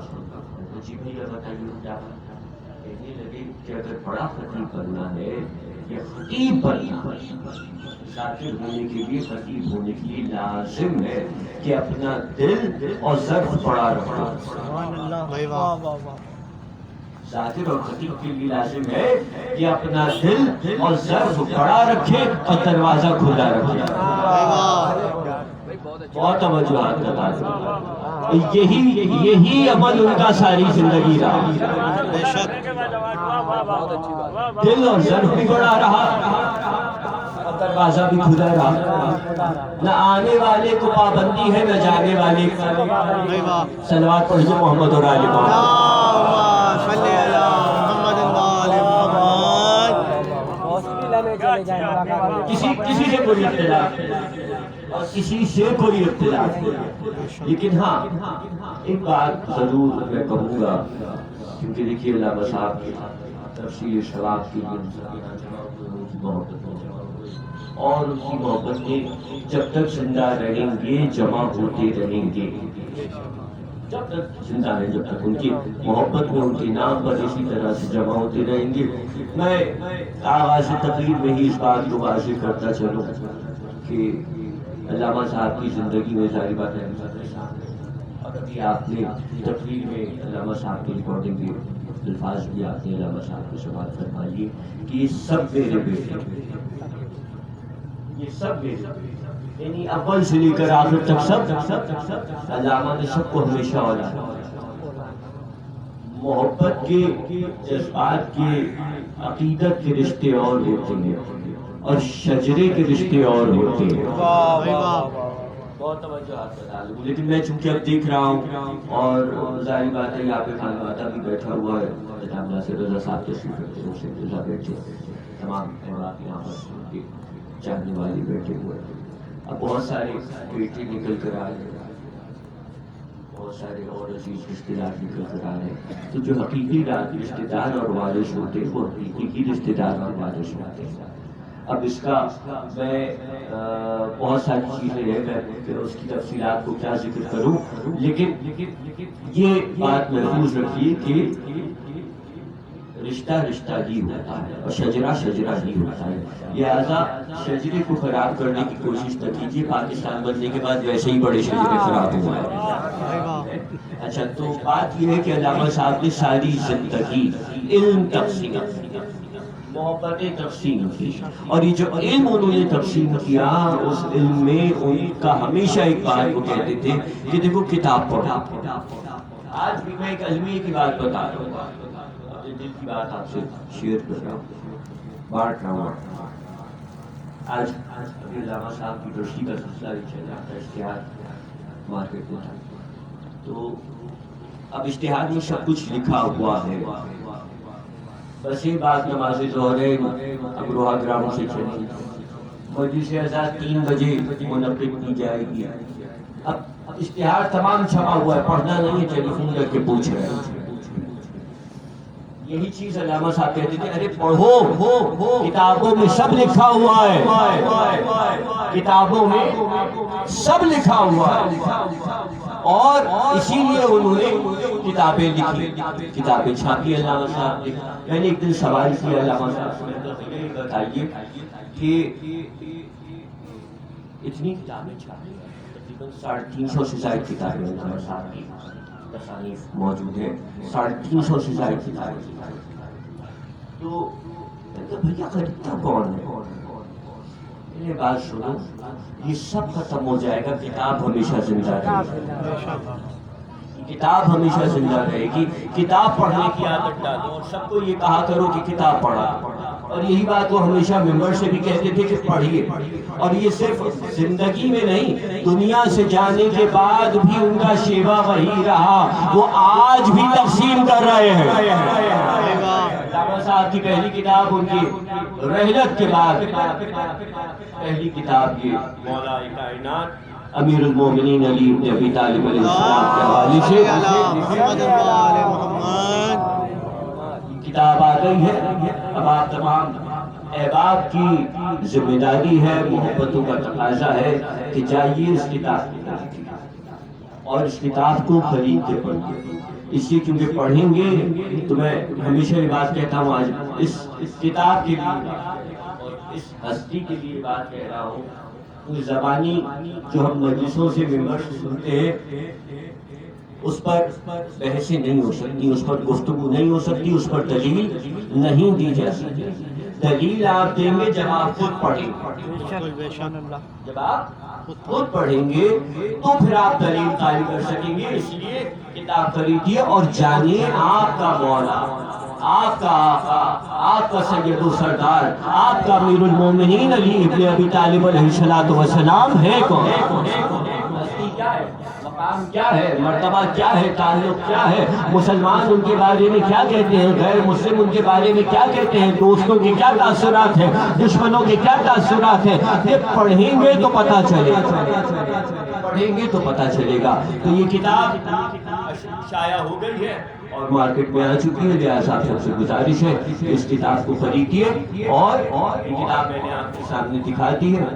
جی بھیا بتائیے کیا کہنے لگے کہ اگر بڑا خطیب بننا ہے یا خطیب بننا ہے، ذاکر ہونے کے لیے، خطیب ہونے کے لیے لازم ہے کہ اپنا دل اور ظرف بڑا رکھنا. ذاکر اور خطیب کے لیے لازم ہے کہ اپنا دل اور ظرف بڑا رکھے اور دروازہ کھلا رکھے. بہت توجہات بتا دیں. یہی عمل ان کا ساری زندگی رہا. دل اور ظرف بھی بڑا رہا اور دروازہ بھی کھلا رہا. نہ آنے والے کو پابندی ہے، نہ جانے والے. صلوات پڑھیے محمد اور آل کسی سے کوئی اختلاف اور کسی سے کوئی اختلاف نہیں. لیکن ہاں ایک بات ضرور میں کہوں گا، کیونکہ دیکھیے علامہ صاحب کی تفسیر شباب کی محبت اور ان کی محبت میں جب تک زندہ رہیں گے جمع ہوتے رہیں گے. جب تک زندہ ہیں، جب تک ان کی محبت میں ان کے نام پر اسی طرح سے جمع ہوتے رہیں گے. میں آغاز تقریر میں ہی اس بات کو واضح کرتا چلوں کہ علامہ صاحب کی زندگی میں ساری باتیں اور ابھی آپ نے تقریر میں علامہ صاحب کی ریکارڈنگ کے الفاظ بھی آپ نے علامہ صاحب کو سماعت فرمائیے کہ یہ سب میرے بیٹے، یہ سب میرے، یعنی اول سے لے کر آخر تک سب علامہ نے سب کو ہمیشہ اولاد. محبت کے، جذبات کے، عقیدت کے رشتے اور ہوتے ہیں اور شجرے کے رشتے اور ہوتے ہیں. بہت توجہات بتا لوں. لیکن میں چونکہ اب دیکھ رہا ہوں اور ظاہر بات ہے یہاں پہ خانوادہ بھی بیٹھا ہوا ہے. جناب ناصر رضا صاحب تشریف رکھتے ہیں، حسین رضا بیٹھے، تمام احباب یہاں پر چاہنے والے بیٹھے ہوئے. اب بہت سارے بیٹے نکل کر آ رہے ہیں، بہت سارے اور عزیز رشتے دار نکل کر آ رہے ہیں. تو جو حقیقی رشتے دار اور وارث ہوتے ہیں وہ حقیقی رشتے دار اور وارث ہوتے ہیں. اب اس کا میں بہت ساری چیزیں ہیں، میں اس کی تفصیلات کو کیا ذکر کروں، لیکن یہ بات محفوظ رکھیے کہ رشتہ رشتہ ہی ہوتا ہے اور شجرہ شجرہ ہی ہوتا ہے. لہٰذا شجرے کو خراب کرنے کی کوشش نہ کیجیے. پاکستان بننے کے بعد ویسے ہی بڑے شجرے خراب ہو گئے. اچھا، تو بات یہ ہے کہ علامہ صاحب نے ساری زندگی علم تقسیم، محبت تقسیم کی، اور یہ جو علم انہوں نے تقسیم کیا اس علم میں ان کا ہمیشہ ایک بات وہ کہتے تھے کہ دیکھو کتاب پڑھو. آج بھی میں ایک علمیہ کی بات بتا رہا ہوں، دل کی بات آپ سے شیئر کر رہا ہوں، بانٹ رہا ہوں. آج ابھی علامہ صاحب کی روشنی کا سلسلہ بھی چل رہا تھا، اشتہار مارکیٹ میں تھا. تو اب اشتہار میں سب کچھ لکھا ہوا ہے، بس یہ بات نماز ظہر امروہہ گراؤنڈ سے چلی، مجلس عزا 3 بجے منعقد کی جائے گی. اب اشتہار تمام چھپا ہوا ہے، پڑھنا نہیں ہے، ٹیلی فون کر کے پوچھ رہے ہیں. یہی چیز علامہ صاحب کہتے تھے، ارے پڑھو، کتابوں میں سب لکھا ہوا ہے، کتابوں میں سب لکھا ہوا ہے، اور اسی لیے انہوں نے کتابیں لکھی، کتابیں چھاپی علامہ صاحب نے۔ میں نے ایک دن سوال کیا علامہ صاحب سے، یہ بتائیے کہ اتنی کتابیں چھاپی، تقریباً 350 سے زائد کتابیں علامہ صاحب کی تصانیف موجود ہے، 350 سے زائد کتابیں۔ تو بھیا خریدتا کون ہے؟ میری بات سنو، یہ سب ختم ہو جائے گا، کتاب ہمیشہ زندہ رہے گی، کتاب ہمیشہ زندہ رہے گی۔ کتاب پڑھنے کی عادت ڈالو اور سب کو یہ کہا کرو کہ کتاب پڑھا، اور یہی بات وہ ہمیشہ ممبر سے بھی کہتے تھے کہ پڑھیے، اور یہ صرف زندگی میں نہیں، دنیا سے جانے کے بعد بھی ان کا شیوا وہی رہا، وہ آج بھی تقسیم کر رہے ہیں۔ علامہ صاحب کی پہلی کتاب ان کی رحلت کے بعد پہلی کتاب یہ مولا کائنات امیر المومنین علی بن ابی طالب علیہ السلام کے حوالے سے کتاب آ گئی ہے۔ اب آپ تمام احباب کی ذمہ داری ہے، محبتوں کا تقاضا ہے کہ جائیے اس کتاب کی طرف اور اس کتاب کو خرید کے پڑھیے، اس لیے کیونکہ پڑھیں گے تو میں ہمیشہ یہ بات کہتا ہوں، آج اس کتاب کے لیے اور اس ہستی کے لیے بات کہہ رہا ہوں، اس زبانی جو ہم مجلسوں سے ممبر سے سنتے ہیں اس پر بحثیں نہیں ہو سکتی، اس پر گفتگو نہیں ہو سکتی، اس پر دلیل نہیں دی جا سکتی۔ دلیل آپ دیں گے جب آپ خود پڑھیں گے، جب آپ خود پڑھیں گے تو پھر آپ دلیل قائم کر سکیں گے۔ اس لیے کتاب خریدیے اور جانیے آپ کا مولا، آپ کا آقا، آپ کا سید و سردار، آپ کا امیر المومنین علی ابن ابی طالب علیہ السلام ہے کون؟ ہستی کیا ہے، مقام کیا ہے، مرتبہ کیا ہے، تعلق کیا ہے، مسلمان ان کے بارے میں کیا کہتے ہیں، غیر مسلم ان کے بارے میں کیا کہتے ہیں، دوستوں کے کیا تاثرات ہیں، دشمنوں کے کیا تاثرات ہیں، یہ پڑھیں گے تو پتہ چلے گا، پڑھیں گے تو پتہ چلے گا۔ تو یہ کتاب شائع ہو گئی ہے اور مارکیٹ میں آ چکی ہے، لہٰذا آپ سب سے گزارش ہے کہ اس کتاب کو خریدیے، اور یہ کتاب میں نے آپ کے سامنے دکھا دی ہے۔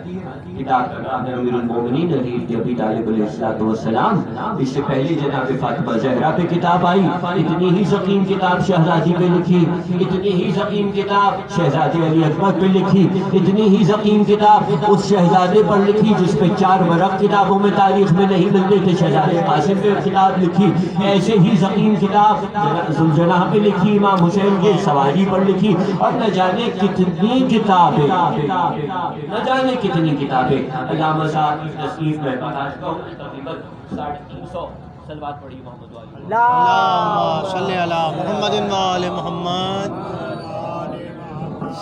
کتاب کا نام ہے امیر المومنین علی بن ابی طالب علیہ السلام۔ اس سے پہلے جناب فاطمہ زہرا پہ کتاب آئی، اتنی ہی ضخیم کتاب شہزادی پہ لکھی، اتنی ہی ضخیم کتاب شہزادے علی اکبر پہ لکھی، اتنی ہی ضخیم کتاب اس شہزادے پر لکھی جس پہ 4 ورق کتابوں میں تاریخ میں نہیں ملتے تھے، شہزادے قاسم پہ کتاب لکھی، ایسے ہی ضخیم کتاب ذوالجناح پہ لکھی، امام حسین کے سواری پر لکھی، اور نہ جانے کتنی کتابیں، نہ جانے کتنی کتابیں علامہ صاحب کی تصنیف میں بتا چکا ہوں۔ تقریباً 350 صلوات پڑھی محمد والی، اللہم صلی علی محمد و آل محمد۔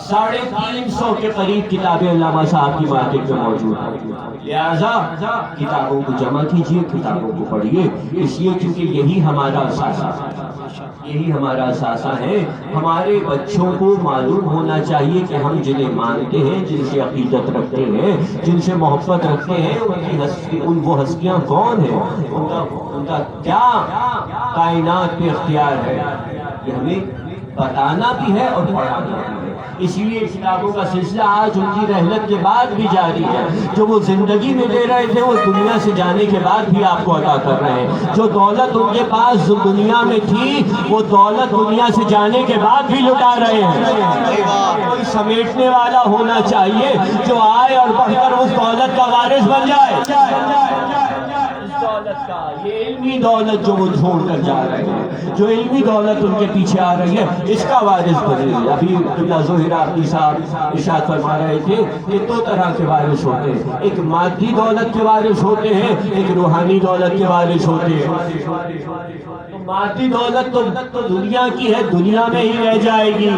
350 کے قریب کتابیں علامہ صاحب کی مارکیٹ میں موجود ہیں، لہذا کتابوں کو جمع کیجیے، کتابوں کو پڑھیے، اس لیے کیونکہ یہی ہمارا اثاثہ ہے، یہی ہمارا اثاثہ ہے۔ ہمارے بچوں کو معلوم ہونا چاہیے کہ ہم جنہیں مانتے ہیں، جن سے عقیدت رکھتے ہیں، جن سے محبت رکھتے ہیں، وہ ہستیاں کون ہیں، ان کا کیا کائنات پہ اختیار ہے، یہ ہمیں بتانا بھی ہے اور پڑھانا بھی ہے۔ اسی لیے کتابوں کا سلسلہ آج ان کی رحلت کے بعد بھی جاری ہے، جو وہ زندگی میں دے رہے تھے وہ دنیا سے جانے کے بعد بھی آپ کو عطا کر رہے ہیں، جو دولت ان کے پاس دنیا میں تھی وہ دولت دنیا سے جانے کے بعد بھی لٹا رہے ہیں۔ کوئی سمیٹنے والا ہونا چاہیے جو آئے اور بڑھ کر اس دولت کا وارث بن جائے، دولت کا، یہ علمی دولت جو وہ چھوڑ کر جا رہے ہیں، جو علمی دولت ان کے پیچھے آ رہی ہے، اس کا وارث بنے۔ ابھی قبلہ ظہیر آفتی صاحب ارشاد فرما رہے تھے کہ 2 طرح کے وارث ہوتے ہیں، ایک مادی دولت کے وارث ہوتے ہیں، ایک روحانی دولت کے وارث ہوتے ہیں۔ مادی دولت تو دنیا کی ہے، دنیا میں ہی رہ جائے گی۔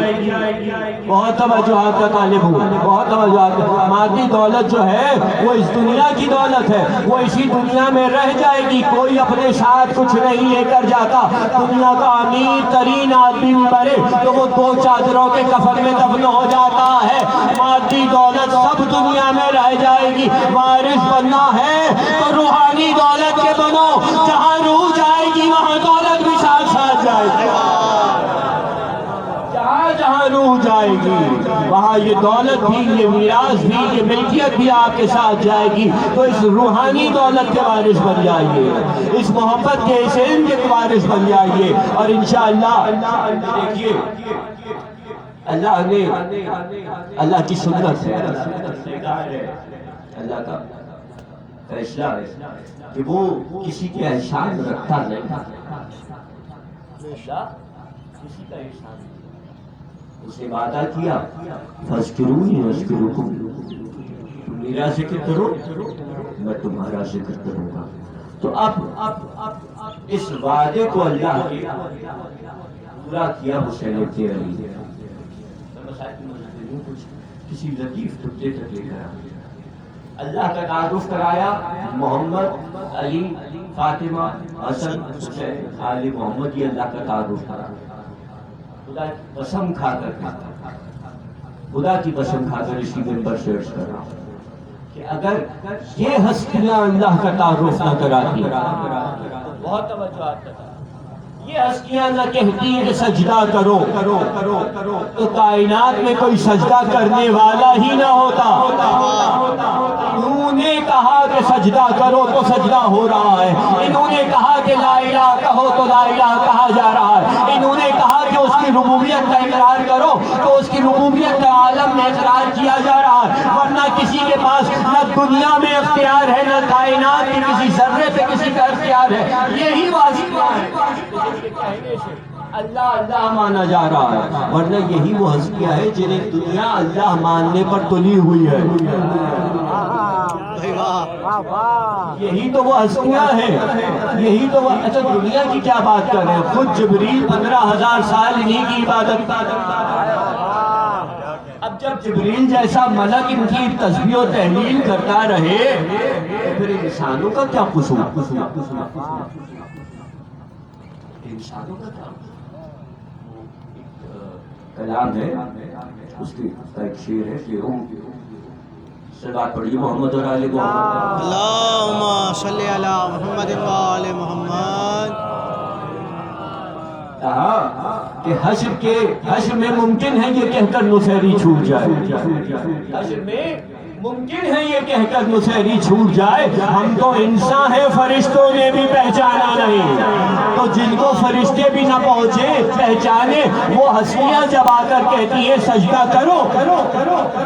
بہت توجہات کا طالب ہوں، بہت توجہات۔ مادی دولت جو ہے وہ اس دنیا کی دولت ہے، وہ اسی دنیا میں رہ جائے گی، کوئی اپنے ساتھ کچھ نہیں لے کر جاتا۔ دنیا کا امیر ترین آدمی مرے تو وہ 2 چادروں کے کفن میں دفن ہو جاتا ہے۔ مادی دولت سب دنیا میں رہ جائے گی، وارث بننا ہے تو روحانی دولت کے بنو، جہاں روح جائے گی وہاں دولت بھی ساتھ ساتھ جائے گی۔ روح جائے گی وہاں یہ دولت بھی، یہ میراث بھی، یہ ملکیت بھی آپ کے ساتھ جائے گی. تو اس روحانی دولت کے وارث بن جائیے، اس محبت کے، اس علم کے وارث بن جائیے. اور انشاءاللہ دیکھیے اللہ نے، اللہ کی سنت ہے، اللہ کا فیصلہ ہے کہ وہ کسی کے احسان رکھتا نہیں. کسی کا احسان نہیں. اس نے وعدہ کیا فَاذْكُرُونِي أَذْكُرْكُمْ، تم میرا ذکر کرو میں تمہارا ذکر کروں گا. تو اب اس وعدے کو اللہ نے پورا کیا حسین ابن علی. کسی لطیف نقطے تک لے کر اللہ کا تعارف کرایا، محمد، علی، فاطمہ، حسن، حسین، آل محمد، یہ اللہ کا تعارف کرایا. خدا کی قسم کھا کر، خدا کی قسم کھا کر اسی منبر سے عرض کر رہا ہوں کہ اگر یہ ہستیاں اللہ کا تعارف نہ کراتی، بہت توجہ کرتا، یہ ہستیاں نہ کہتی کہ سجدہ کرو تو کائنات میں کوئی سجدہ کرنے والا ہی نہ ہوتا. انہوں نے کہا کہ سجدہ کرو تو سجدہ ہو رہا ہے. انہوں نے کہا کہ لا الہ کہو تو لا الہ کہا جا رہا ہے. انہوں نے کہا کہ اس کی ربوبیت کا اقرار کرو تو اس کی ربوبیت کا عالم میں اقرار کیا جا رہا ہے. ورنہ کسی کے پاس نہ دنیا میں اختیار ہے، نہ کائنات کے کسی ذرے پہ کسی کا اختیار ہے. یہی واسطہ ہے کہنے سے اللہ اللہ مانا جا رہا ہے. ورنہ یہی وہ ہستیاں ہیں جنہیں دنیا اللہ ماننے پر تلی ہوئی ہے. یہی تو وہ ہستیاں ہیں، یہی تو وہ. اچھا دنیا کی کیا بات کر رہے ہیں؟ خود جبریل 15,000 سال انہی کی عبادت. اب جب جبریل جیسا ملک ان کی تسبیح و تحلیل کرتا رہے تو پھر انسانوں کا کیا قصور؟ انسانوں کا کیا کلام ہے، اس کا ایک شعر ہے کہ سے بات پڑھیے محمد اور آل محمد. اللہم صلی علی محمد و آل محمد. کہا کہ حشر میں ممکن ہے یہ کہہ کر نصیری چھوٹ جائے. حشر میں ممکن ہے یہ کہہ کر نصیری چھوٹ جائے ہم تو انسان ہیں فرشتوں نے بھی پہچانا نہیں. تو جن کو فرشتے بھی نہ پہنچے پہچانے وہ ہستیاں جب آ کر کہتی ہیں سجدہ کرو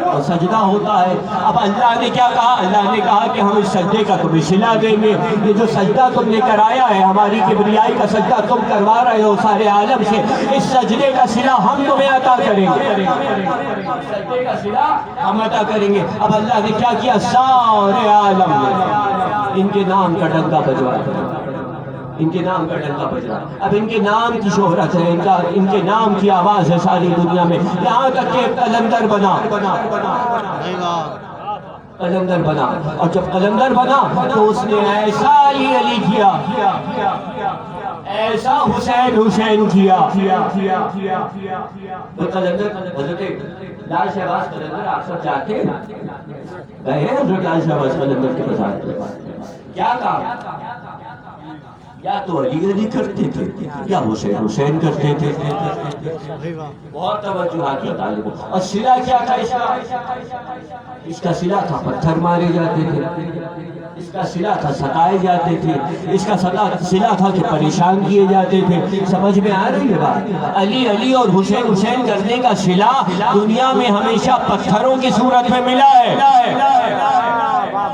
تو سجدہ ہوتا ہے. اب اللہ نے کیا کہا؟ اللہ نے کہا کہ ہم اس سجدے کا تمہیں صلہ دیں گے. یہ جو سجدہ تم نے کرایا ہے، ہماری کبریائی کا سجدہ تم کروا رہے ہو سارے عالم سے، اس سجدے کا صلہ ہم تمہیں عطا کریں گے. سجدے کا صلہ ہم عطا کریں گے. اب اللہ نے کیا کیا؟ سارے عالم میں ان کے نام کا ڈنکا بجوا، ان کے نام کا ڈنکا بجوا. اب ان کے نام کی شہرت ہے، ان کے نام کی آواز ہے ساری دنیا میں. یہاں تک کہ قلندر بنا، قلندر بنا. اور جب قلندر بنا تو اس نے ایسا علی کیا، ایسا حسین کیا. تو قلندر حضرت لال شہباز قلندر آپ سب جاتے ہیں، گئے ہیں حضرت لال شہباز قلندر کے پاس. کیا کہا؟ یا تو علی کرتے تھے یا حسین کرتے تھے. بہت توجہات کا تعلق. اور صلہ کیا تھا اس کا صلہ تھا پتھر مارے جاتے تھے، اس کا صلہ تھا ستائے جاتے تھے، اس کا صلہ تھا کہ پریشان کیے جاتے تھے. سمجھ میں آ رہی ہے بات؟ علی اور حسین کرنے کا صلہ دنیا میں ہمیشہ پتھروں کی صورت میں ملا ہے.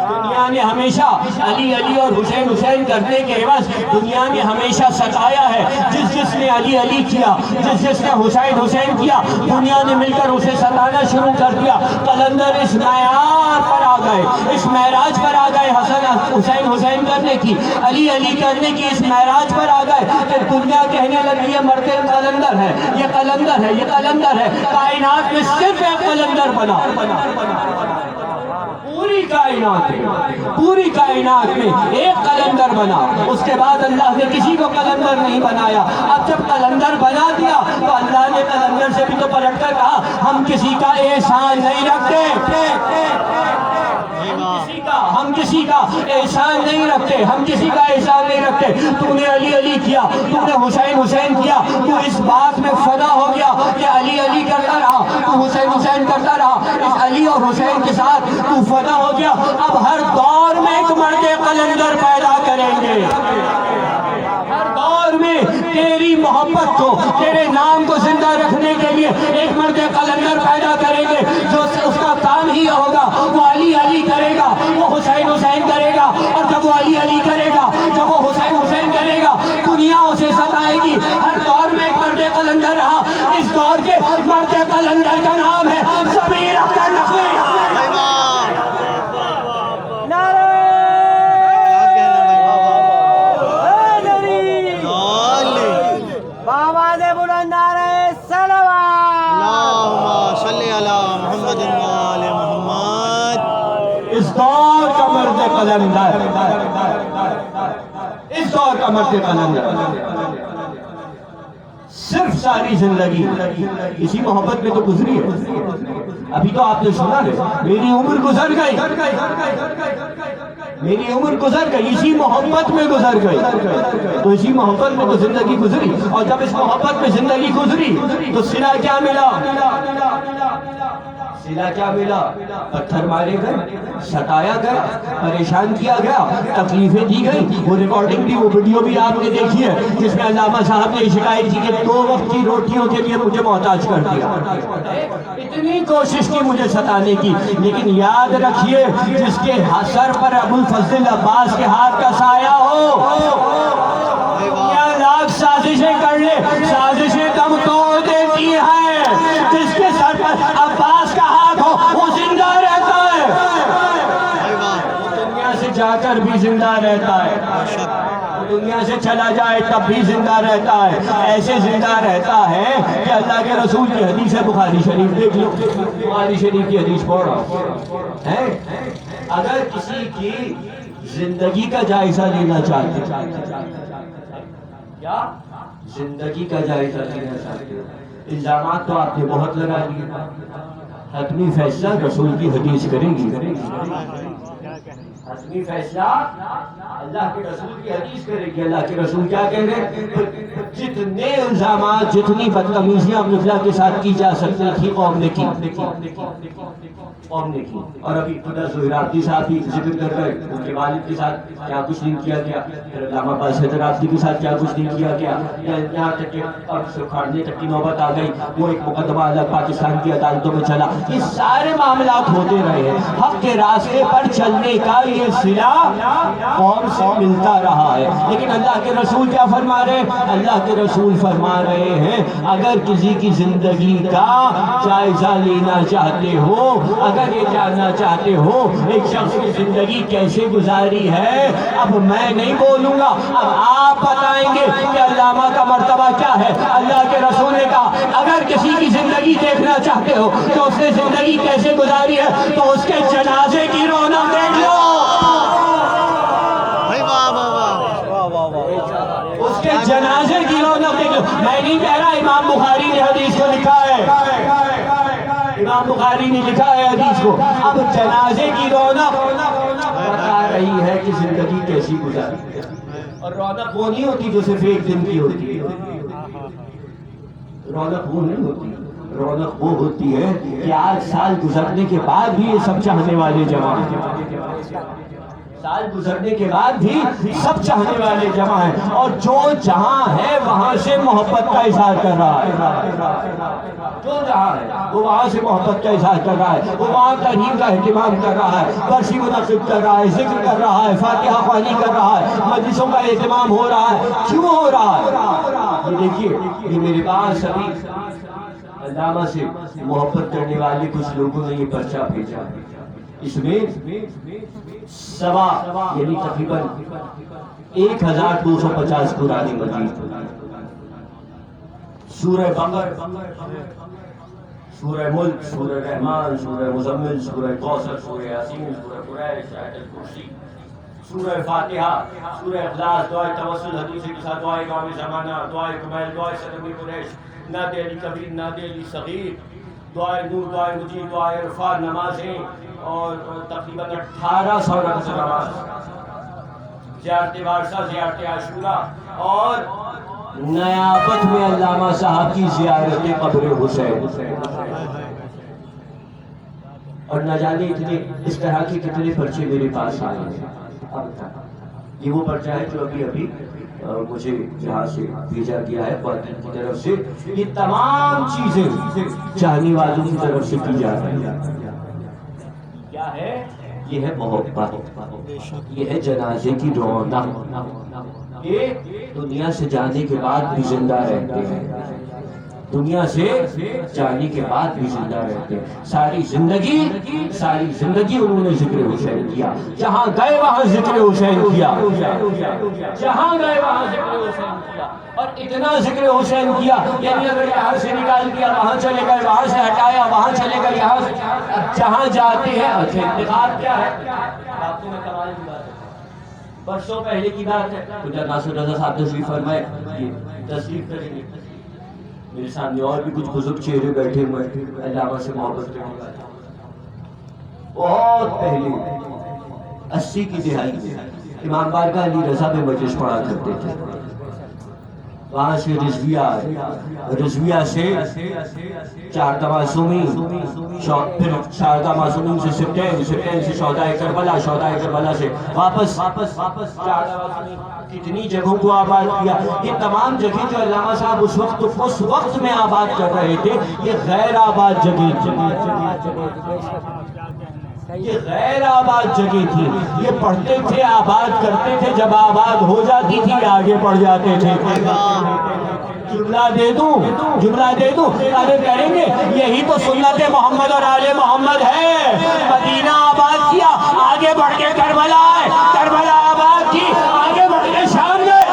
دنیا نے ہمیشہ علی اور حسین کرنے کے عوض دنیا نے ہمیشہ ستایا ہے. جس نے علی کیا، جس نے حسین کیا، دنیا نے مل کر اسے ستانا شروع کر دیا. قلندر اس معیار پر آ گئے، اس معراج پر آ گئے حسین کرنے کی، علی کرنے کی اس معراج پر آ گئے کہ دنیا کہنے لگی یہ مرتے قلندر ہے، یہ قلندر ہے، یہ قلندر ہے. کائنات میں صرف ایک قلندر بنا. پوری کائنات میں ایک قلندر بنا. اس کے بعد اللہ نے کسی کو قلندر نہیں بنایا. اب جب قلندر بنا دیا تو اللہ نے قلندر سے بھی تو پلٹ کر کہا ہم کسی کا احسان نہیں رکھتے، ہم کسی کا احسان نہیں رکھتے، ہم کسی کا احسان نہیں رکھتے. تو نے علی علی کیا، تو نے حسین حسین کیا، تو اس بات میں فنا ہو گیا کہ علی علی کرتا رہا، تو حسین حسین کرتا رہا. اس علی اور حسین کے ساتھ تو فنا ہو گیا. اب ہر دور میں ایک مرد قلندر پیدا کریں گے. ہر دور میں تیری محبت کو، تیرے نام کو زندہ رکھنے کے لیے ایک مرد قلندر پیدا کریں گے جو اس کا کام ہی ہوگا وہ علی علی کرے گا، وہ حسین حسین کرے گا. اور جب وہ علی علی کرے گا، جب وہ حسین حسین کرے گا، دنیا اسے ستائے گی. ہر دور میں ایک مرد قلندر رہا. اس دور کے مرد قلندر کا نام ہے ضمیر اختر نقوی. اس دور کا مرد قلندر، اس دور کا مرد قلندر صرف ساری زندگی اسی محبت میں تو گزری ہے. ابھی تو آپ نے سنا ہے میری عمر گزر گئی، میری عمر گزر گئی، اسی محبت میں گزر گئی. تو اسی محبت میں تو زندگی گزری. اور جب اس محبت میں زندگی گزری تو صلہ کیا ملا؟ صلہ کیا ملا؟ پتھر مارے گئے، ستایا گیا، پریشان کیا گیا، تکلیفیں دی گئی. وہ ریکارڈنگ بھی، وہ ویڈیو بھی آپ نے دیکھی ہے جس میں علامہ صاحب نے شکایت کی کہ 2 وقت کی روٹیوں کے لیے مجھے محتاج کر دیا. اتنی کوشش کی مجھے ستانے کی. لیکن یاد رکھیے جس کے سر پر ابو الفضل عباس کے ہاتھ کا سایہ ہو، یا لاکھ سازشیں کر لے، سازشیں دم توڑ دیتی ہیں. جس کے سر پر عباس کا ہاتھ ہو وہ زندہ رہتا ہے، دنیا سے جا کر بھی زندہ رہتا ہے، دنیا سے چلا جائے تب بھی زندہ رہتا ہے. ایسے زندہ رہتا ہے کہ اللہ کے رسول کی حدیث ہے، بخاری شریف دیکھ لو، بخاری شریف کی حدیث پڑھ رہا ہوں. اگر کسی کی زندگی کا جائزہ لینا چاہتے، کیا زندگی کا جائزہ لینا چاہتے، الزامات تو آپ نے بہت لگا لیے، حتمی فیصلہ رسول کی حدیث کریں گی. حتمی فیصلہ اللہ کے رسول کی حدیث کرے گی. اللہ کے رسول کیا کہہ رہے ہیں؟ جتنے الزامات، جتنی بدتمیزیاں ابن کے ساتھ کی جا سکتی تھی قوم نے کی، قوم نے کی. اور ابھی خدا زہرابدی صاحب بھی ذکر کر رہے ان کے والد کے ساتھ کیا کچھ نہیں کیا گیا، علامہ عباس حیدرآبادی کے ساتھ کیا کچھ نہیں کیا گیا. یہاں تک کہ اب سکھاڑنے تک کی نوبت آ گئی، وہ ایک مقدمہ الگ پاکستان کی عدالتوں میں چلا. یہ سارے معاملات ہوتے رہے. حق کے راستے پر چلنے کا یہ صلہ قوم سے ملتا رہا ہے. لیکن اللہ کے رسول کیا فرما رہے ہیں؟ اللہ کے رسول فرما رہے ہیں اگر کسی کی زندگی کا جائزہ لینا چاہتے ہو، اگر یہ جاننا چاہتے ہو ایک شخص کی زندگی کیسے گزاری ہے، اب میں نہیں بولوں گا، اب آپ بتائیں گے کہ علامہ کا مرتبہ کیا ہے. اللہ کے رسول نے کہا اگر کسی کی زندگی دیکھنا چاہتے ہو تو اس نے زندگی کیسے گزاری ہے تو اس کے جنازے کی رونق دیکھ لو، اس کے جنازے کی رونق دیکھ لو. میں نہیں کہہ رہا، امام بخاری نے حدیث کو لکھا ہے، امام بخاری نے لکھا ہے حدیث کو. اب جنازے کی رونق بتا رہی ہے کہ زندگی کیسی گزاری ہے. اور رونق وہ نہیں ہوتی جو صرف ایک دن کی ہوتی ہے، رونق وہ نہیں ہوتی. رونق وہ ہوتی ہے کہ آج سال گزرنے کے بعد بھی یہ سب چاہنے والے جمع ہیں، سال گزرنے کے بعد بھی سب چاہنے والے جمع ہیں. اور جو جہاں ہے وہاں سے محبت کا اظہار کر رہا ہے، جو جہاں ہے وہ وہاں سے محبت کا اظہار کر رہا ہے، وہ وہاں ترہیم کا اہتمام کر رہا ہے، برسی منعقد کر رہا ہے، ذکر کر رہا ہے، فاتحہ خوانی کر رہا ہے، مجلسوں کا اہتمام ہو رہا ہے. کیوں ہو رہا ہے؟ یہ دیکھیے، یہ میرے پاس ابھی علامہ سے محبت کرنے والے کچھ لوگوں نے یہ پرچہ بھیجا. اس میں سوا یعنی تقریباً 1250 قرآن مجید، سورہ بقر، سورہ ملک، سورہ رحمان، سورہ مزمل، سورہ کوثر، سورہ یاسین، سورہ قریش، آیت الکرسی، سورہ فاتحہ، سورہ اخلاص، دعائے توسل حدیث کے ساتھ، دعائے امام زمانہ، دعائے کمیل، دعائے سلمی قریش، نادی علی کبیر، نادی علی صغیر، دعائے نور، دعائے مجید، دعائے عرفان، نمازیں، اور تقریباً 1800 رکعت نماز، زیارت وارثہ، زیارت عاشورہ، اور نیابت میں علامہ صاحب کی زیارت قبر حسین، اور نہ جانے اتنے اس طرح کے کتنے پرچے میرے پاس آئے ہیں اب تک۔ یہ وہ پرچہ ہے جو ابھی مجھے یہاں سے بھیجا گیا ہے خواتین کی طرف سے۔ یہ تمام چیزیں چاہنے والوں کی طرف سے کی جا رہی ہیں۔ کیا ہے؟ یہ ہے محبت، یہ ہے جنازے کی رونق۔ یہ دنیا سے جانے کے بعد بھی زندہ رہتے ہیں، دنیا سے جانے کے بعد بھی زندہ رہتے ہیں۔ ساری زندگی انہوں نے ذکر حسین کیا، جہاں گئے وہاں ذکر حسین کیا، جہاں گئے وہاں ذکر حسین کیا، اور اتنا ذکر حسین کیا یعنی اگر یہاں سے نکال دیا وہاں چلے گئے، وہاں سے ہٹایا وہاں چلے گئے، یہاں سے جہاں جاتے ہیں۔ اچھا انتخاب کیا ہے؟ باتوں میں کمال کی بات ہے۔ برسوں پہلے کی بات ہے، خدا ناصر رضا صاحب تشریف فرمائے، یہ تصریف کریں گے۔ میرے سامنے اور بھی کچھ بزرگ چہرے بیٹھے ہوئے علامہ سے محبت کرنے والے۔ بہت پہلے 80 کی دہائی میں امام بارگاہ علی رضا میں مجلس پڑھا کرتے تھے۔ وہاں سے رضویہ سے چاردہ معصومین، پھر چاردہ معصومین سے سبتین سے شہدائے کربلا سے واپس چاردہ معصومین، کتنی جگہوں کو آباد کیا۔ یہ تمام جگہ جو علامہ صاحب اس وقت میں آباد کر رہے تھے، یہ غیر آباد جگہ تھی، یہ غیر آباد جگہ تھی۔ یہ پڑھتے تھے، آباد کرتے تھے، جب آباد ہو جاتی تھی آگے بڑھ جاتے تھے۔ جملہ دے دوں ارے کریں گے، یہی تو سنت محمد اور آل محمد ہے۔ مدینہ آباد کیا، آگے بڑھ کے کربلا آئے، کربلا آباد کی، آگے بڑھ کے شام گئے۔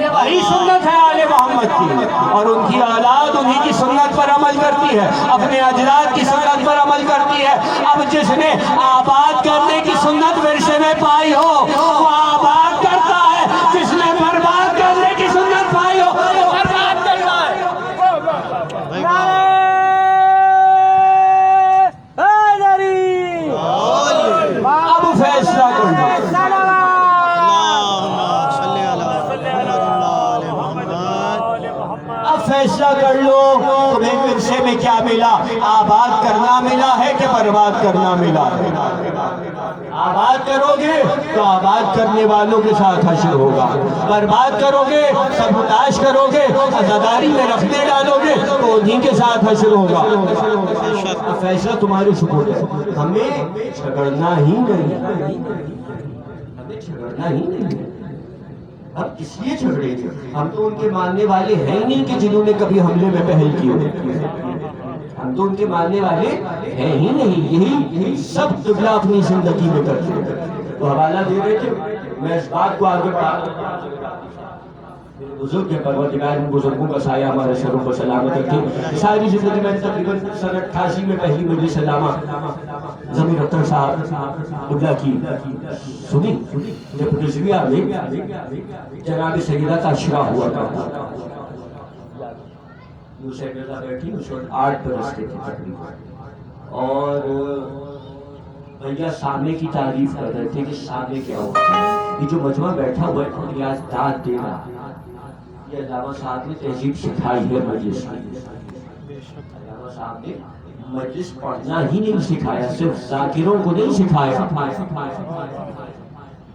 یہ وہی سنت ہے آل محمد کی، اور ان کی اولاد انہی کی سنت پر عمل کرتی ہے، اپنے اجداد کی سنت پر عمل کرتی ہے۔ اب جس نے آباد کرنے کی سنت ورثے میں پائی ہو وہ آباد کرتا ہے، جس نے برباد کرنے کی سنت پائی ہو وہ برباد کرتا ہے۔ اب فیصلہ کرنا، فیصلہ کر لو تمہیں ورثے میں کیا ملا، آباد کرنا ملا ہے کہ برباد کرنا ملا ہے۔ آباد کرو گے تو آباد کرنے والوں کے ساتھ حشر ہوگا، برباد کرو گے، سبوتاش کرو گے، عزاداری میں رکھنے ڈالو گے تو انہیں کے ساتھ حشر ہوگا۔ فیصلہ تمہارے سپورٹ ہے، ہمیں جھگڑنا ہی نہیں، ہمیں جھگڑنا ہی نہیں۔ اب اس لیے جھگڑے گے، ہم تو ان کے ماننے والے ہیں نہیں کہ جنہوں نے کبھی حملے میں پہل کی ہو، ہم تو ان کے ماننے والے ہیں ہی نہیں۔ یہی سب قبلہ اپنی زندگی میں کرتے ہیں۔ تو حوالہ دے رہے تھے، میں اس بات کو آگے بڑھا، بزرگ کے پروردگار ان بزرگوں کا سایہ ہمارے سروں پر سلامت رکھے۔ ساری زندگی میں تقریباً سن 88 میں پہلی مجلس علامہ ضمیر اختر صاحب قبلہ کی سنی، جب رضویہ میں جناب سیدہ کا اشرا ہوا کرتا، حسین رضا بیٹھی، اس وقت 8 برس کے تھے تقریباً، اور بھیا سامنے کی تعریف کر رہے تھے کہ سامنے کیا ہوتا ہے۔ یہ جو مجمع بیٹھا ہوا ہے ریاض داد دے رہا، یہ علامہ صاحب نے تہذیب سکھائی ہے مجلس کی۔ علامہ صاحب نے مجلس پڑھنا ہی نہیں سکھایا، صرف ذاکروں کو نہیں سکھایا،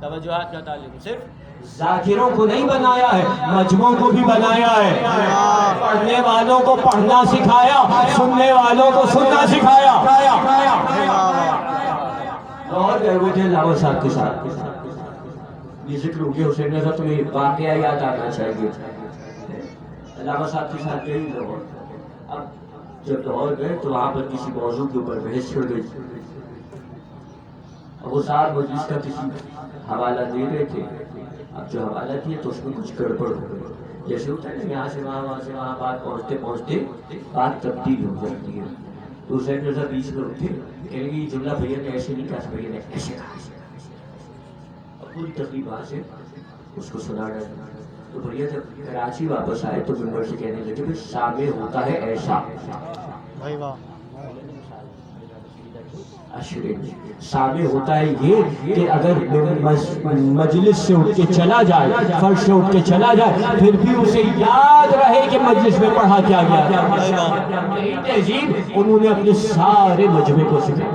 توجہات کا تعلق صرف ذاکروں کو نہیں بنایا ہے، مجموعوں کو بھی بنایا ہے۔ پڑھنے والوں کو پڑھنا سکھایا، سننے والوں کو سننا سکھایا۔ اور گئے ہوئے تھے علامہ صاحب کے ساتھ، یہ ذکر ہو گیا حسین رضا، تمہیں واقعہ یاد آنا چاہیے۔ علامہ صاحب کے ساتھ گئی لاہور، اب جب لاہور گئے تو وہاں پر کسی موضوع کے اوپر بحث چھڑ گئی، اب وہ صاحب مجلس کا کسی حوالہ دے رہے تھے، اب جو حوالہ دیا تو اس میں کچھ گڑبڑ ہو گئی، جیسے ہوتا ہے یہاں سے وہاں، وہاں سے وہاں، بات پہنچتے پہنچتے بات تبدیل ہو جاتی ہے۔ تو حسین رضا بیچ میں اٹھے، کہنے لگے یہ جملہ بھیا نے ایسے نہیں کہا، بھیا نے ایسے کہا۔ اب پوری تقریب وہاں سے اس کو سنا ڈالا، تو بھیا جب کراچی واپس آئے تو ممبر سے کہنے لگے کہ شام میں ہوتا ہے ایسا، سامنے ہوتا ہے یہ کہ اگر مجلس سے اٹھ کے چلا جائے، فرش سے اٹھ کے چلا جائے، پھر بھی اسے یاد رہے کہ مجلس میں پڑھا کیا گیا. تہذیب انہوں نے اپنے سارے مجمع کو سکھایا.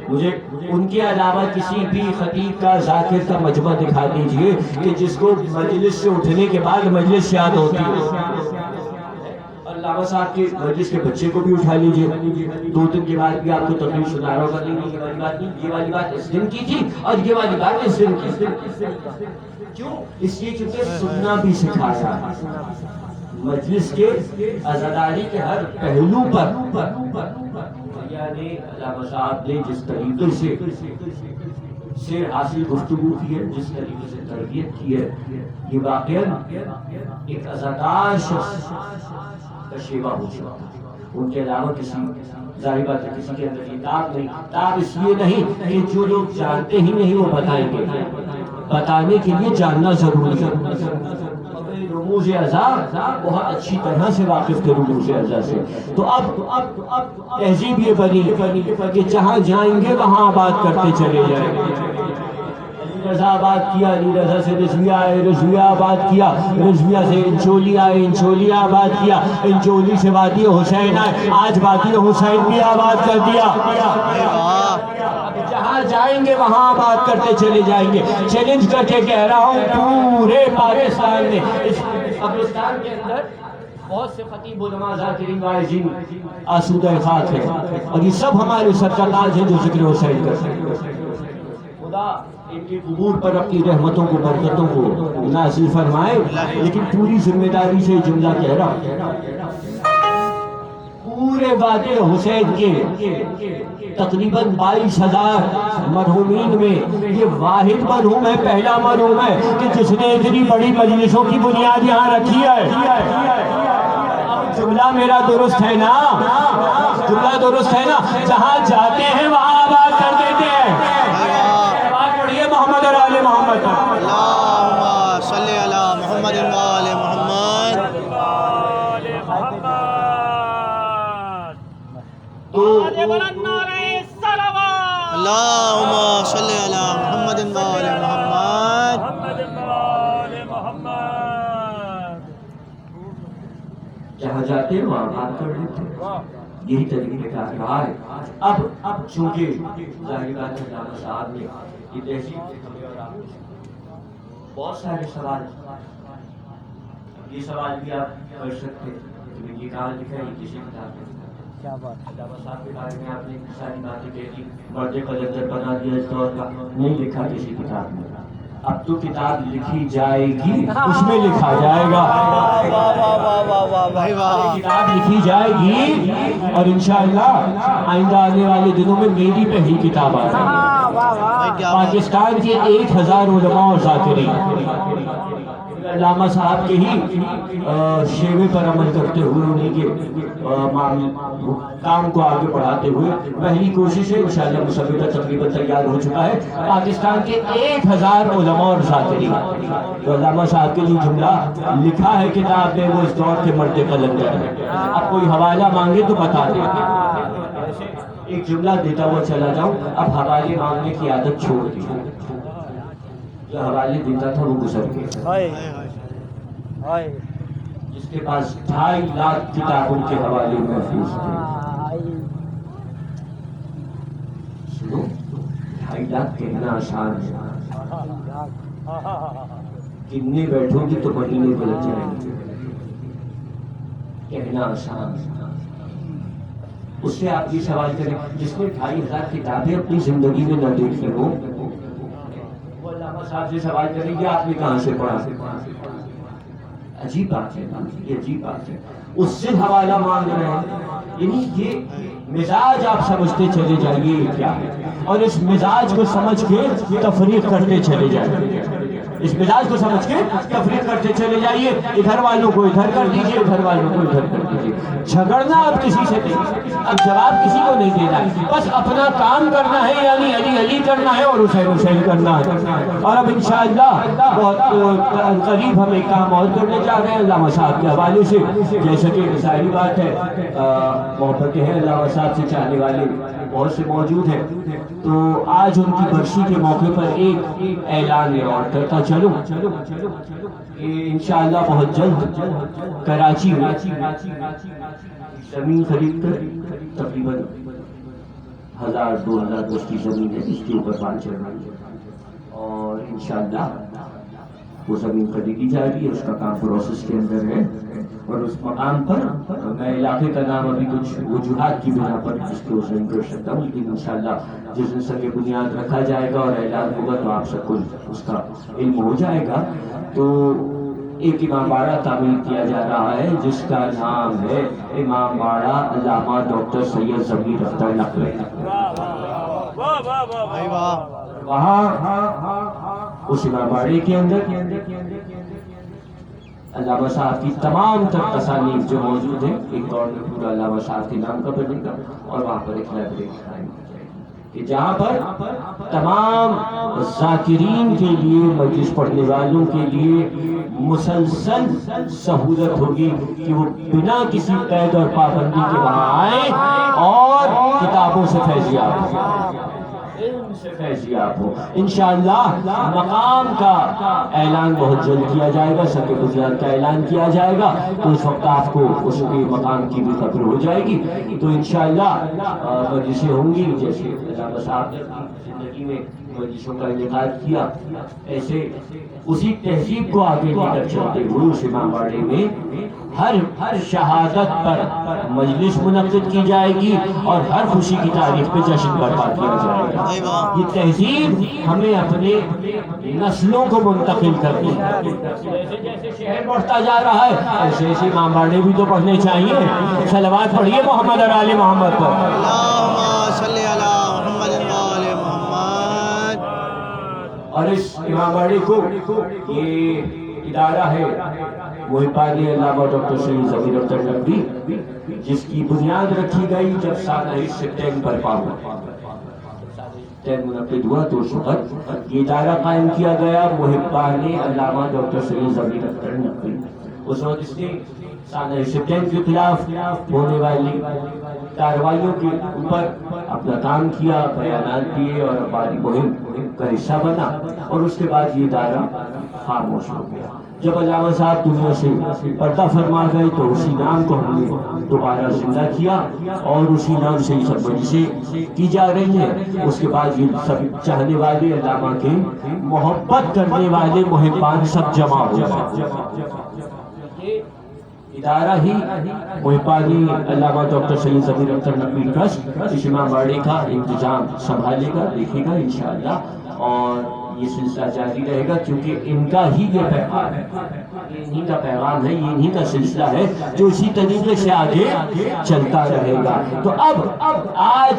مجھے ان کے علاوہ کسی بھی خطیب کا ذاکر کا مجمع دکھا دیجئے کہ جس کو مجلس سے اٹھنے کے بعد مجلس یاد ہوتی ہے. علامہ صاحب کے مجلس کے بچے کو بھی اٹھا لیجئے، 2 دن کے بعد بھی آپ کو تقریر سنا رہا ہوگا، نہیں یہ والی بات نہیں، یہ والی بات اس دن کی تھی اور یہ والی بات اس دن کی. کیوں؟ اس لیے کیونکہ سننا بھی سکھایا. مجلس کے عزاداری کے ہر پہلو پر علامہ صاحب نے جس طریقے سے حاصل گفتگو کی ہے، جس طریقے سے تربیت کی ہے، یہ واقعاً ایک عزادار شخص کا شیوا ہو چکا. ان کے علاوہ کسی ظاہر بات ہے کسی کے اندر یہ تاب نہیں. تاب اس لیے نہیں کہ جو لوگ جانتے ہی نہیں وہ بتائیں گے، بتانے کے لیے جاننا ضروری ہے. رموز اعضاء بہت اچھی طرح سے واقف تھے رموز اعضاء سے. تو اب تہذیب یہ بنی کہ جہاں جائیں گے وہاں بات کرتے چلے جائیں گے. علی رضا آباد کیا، علی رضا سے رضویہ آئے، رضویہ آباد کیا، رضویہ سے انچولی آئے، انچولی آباد کیا، انچولی سے وادی حسین آئے، آج وادی حسین بھی آباد کر دیا. جہاں جائیں گے وہاں بات کرتے چلے جائیں گے. چیلنج کر کے کہہ رہا ہوں پورے پاکستان میں، اس قبرستان کے اندر بہت سے خطیب علماء ذاکرین واعظین آسودہ خاک ہیں اور یہ سب ہمارے سرکردار ہیں جو ذکر حسین کرتے ہیں. خدا ان کے قبور پر اپنی رحمتوں کو برکتوں کو نازل فرمائے. لیکن پوری ذمہ داری سے جملہ کہہ رہا ہوں، پورے وادی حسین کے تقریباً 22,000 مرحومین میں یہ واحد مرحوم ہے، پہلا مرحوم ہے کہ جس نے اتنی بڑی مجلسوں کی بنیاد یہاں رکھی ہے. جملہ میرا درست ہے نا؟ جملہ درست ہے نا؟ جہاں جاتے ہیں وہاں آباد کر دیتے ہیں. آباد پڑھیے محمد اور آل محمد. اللہم صلی علی محمد و آل محمد. اللہم صلی علی محمد و آل محمد. جہاں جاتے ہیں وہاں بات کر لیتے ہیں. یہی طریقہ کار رہا ہے. اب چونکہ ظاہر بات ہے علامہ صاحب نے یہ تہذیب بہت سارے سوال، یہ سوال بھی آپ کر سکتے ہیں کہ یہ کہاں لکھا ہے، یہ کسی کتاب میں. علامہ صاحب کے بارے میں آپ نے ساری باتیں کہہ دی، مرد قلندر بنا دیا اس دور کا، نہیں لکھا کسی کتاب میں. اب تو کتاب لکھی جائے گی، اس میں لکھا جائے گا. کتاب لکھی جائے گی اور انشاءاللہ آئندہ آنے والے دنوں میں میری پہلی کتاب آ جائے گی. پاکستان کے 1,000 علماء اور ذاکرین علامہ صاحب کے ہی شیوے پر عمل کرتے ہوئے، انہیں کے کام کو آگے بڑھاتے ہوئے پہلی کوشش ہے. انشاءاللہ مسودہ تقریباً تیار ہو چکا ہے. پاکستان کے 1,000 علماء اور ذاکرین، تو علامہ صاحب کے لیے جملہ لکھا ہے کتاب میں، وہ اس دور کے مرد قلندر ہے. اب کوئی حوالہ مانگے تو بتا دیں. ایک جملہ دیتا ہوا چلا جاؤں، اب حوالے مانگنے کی عادت چھوڑ دی. جو حوالے دیتا تھا وہ گزر گیا. جس کے پاس 2.5 لاکھ کتابوں کے حوالے محفوظ تھے. سنو، 2.5 لاکھ کہنا آسان ہے، گننے بیٹھو گی تو مہینے کو لگ جائیں گے. کہنا آسان ہے. اس سے آپ یہ سوال کریں جس نے 2,500 کتابیں اپنی زندگی میں نہ دیکھی ہو، وہ علامہ صاحب سے سوال کریں کہ آپ نے کہاں سے پڑھا. عجیب بات ہے، یہ عجیب بات ہے. اس سے حوالہ مانگ رہے ہیں. یعنی یہ مزاج آپ سمجھتے چلے جائیے یہ کیا ہے، اور اس مزاج کو سمجھ کے تفریق کرتے چلے جائیے. اس مزاج کو سمجھ کے تفریق کرتے چلے جائیے. ادھر والوں کو ادھر کر دیجیے، ادھر والوں کو ادھر کر دیجیے. جھگڑنا اب کسی سے نہیں، اب جواب کسی کو نہیں دینا، بس اپنا کام کرنا ہے. یعنی علی علی کرنا ہے اور حسین حسین کرنا ہے. اور اب انشاءاللہ بہت قریب ہم ایک کام اور کرنے جا رہے ہیں علامہ صاحب کے حوالے سے. جیسا کہ ظاہری بات ہے محبتیں ہیں علامہ صاحب سے چاہنے والے بہت سے موجود ہیں، تو آج ان کی برسی کے موقع پر ایک اعلان میں اور کرتا چلوں کہ انشاءاللہ بہت جلد کراچی میں زمین خرید کر تقریباً 1000-2000 گز کی زمین ہے، اس کے اوپر بات چل رہی ہے اور انشاءاللہ وہ زمین خریدی جا رہی ہے، اس کا کام پروسیس کے اندر ہے اور اس مقام پر میں علاقے کا نام ابھی کچھ وجوہات کی بنا پر اس کو نہیں کر سکتا ہوں، لیکن انشاءاللہ جس دن سنگ بنیاد رکھا جائے گا اور اعلان ہوگا تو آپ سب کو اس کا علم ہو جائے گا۔ تو ایک امام باڑہ تعمیر کیا جا رہا ہے جس کا نام ہے امام باڑہ علامہ ڈاکٹر سید ضمیر اختر نقوی۔ وہاں اس امام باڑے کے اندر علامہ صاحب کی تمام تر تصانیف جو موجود ہیں، ایک دور میں پورا علامہ صاحب کے نام کا بنے گا اور وہاں پر ایک لائبریری قائم کی جائے گی کہ جہاں پر تمام ذاکرین کے لیے، مجلس پڑھنے والوں کے لیے مسلسل سہولت ہوگی کہ وہ بنا کسی قید اور پابندی کے وہاں آئیں اور کتابوں سے فیضیاب ہوں، علم سے فیضیاب ہو۔ انشاءاللہ مقام کا اعلان بہت جلد کیا جائے گا، سب کے بنیاد کا اعلان کیا جائے گا، تو اس وقت آپ کو اس کے مقام کی بھی خبر ہو جائے گی۔ تو انشاءاللہ مجلسیں ہوں گی، جیسے علامہ صاحب نے زندگی میں مجلسوں کا انعقاد کیا، ایسے اسی تہذیب کو آگے لے کر چلتے ہوئے اس امام باڑے میں ہر شہادت پر مجلس منعقد کی جائے گی اور ہر خوشی کی تاریخ پہ جشن برپا کیا جائے گا۔ یہ تہذیب ہمیں اپنے نسلوں کو منتقل کرنی ہے۔ جیسے جیسے شہر بڑھتا جا رہا ہے ایسے ایسے امام باڑے بھی تو پڑھنے چاہیے۔ صلوات پڑھیے محمد اور آل محمد پر۔ اللہم صلی علی محمد و آل محمد۔ اور اس امام باڑے کو یہ ادارہ ہے محبانی علامہ ڈاکٹر سید ضمیر اختر نقوی، جس کی بنیاد رکھی گئی جب سالہ سے 10 برپا ہوا، 10 منعقد ہوا تو اس وقت یہ ادارہ قائم کیا گیا محبانی علامہ ڈاکٹر سید ضمیر اختر نقوی۔ اس وقت اس نے سالہ سے 10 کے خلاف ہونے والی کارروائیوں کے اوپر اپنا کام کیا، بیانات دیے اور ہماری مہم کا حصہ بنا، اور اس کے بعد یہ ادارہ خاموش ہو گیا۔ جب علامہ صاحب دنیا سے پردہ فرما گئے تو اسی نام کو ہم نے دوبارہ زندہ کیا اور اسی نام سے یہ سب مجلسیں کی جا رہی ہیں۔ اس کے بعد یہ سب چاہنے والے، علامہ کے محبت کرنے والے محبان سب جمع ہو گئے۔ ادارہ ہی محبانی علامہ ڈاکٹر سید ضمیر اختر نقوی ٹرسٹ اس امام باڑے کا انتظام سنبھالے گا، دیکھے گا انشاءاللہ، اور یہ سلسلہ جاری رہے گا کیونکہ ان کا ہی یہ پیغام ہے، انہی کا پیغام ہے، یہ انہی کا سلسلہ ہے جو اسی طریقے سے آگے چلتا رہے گا۔ تو اب آج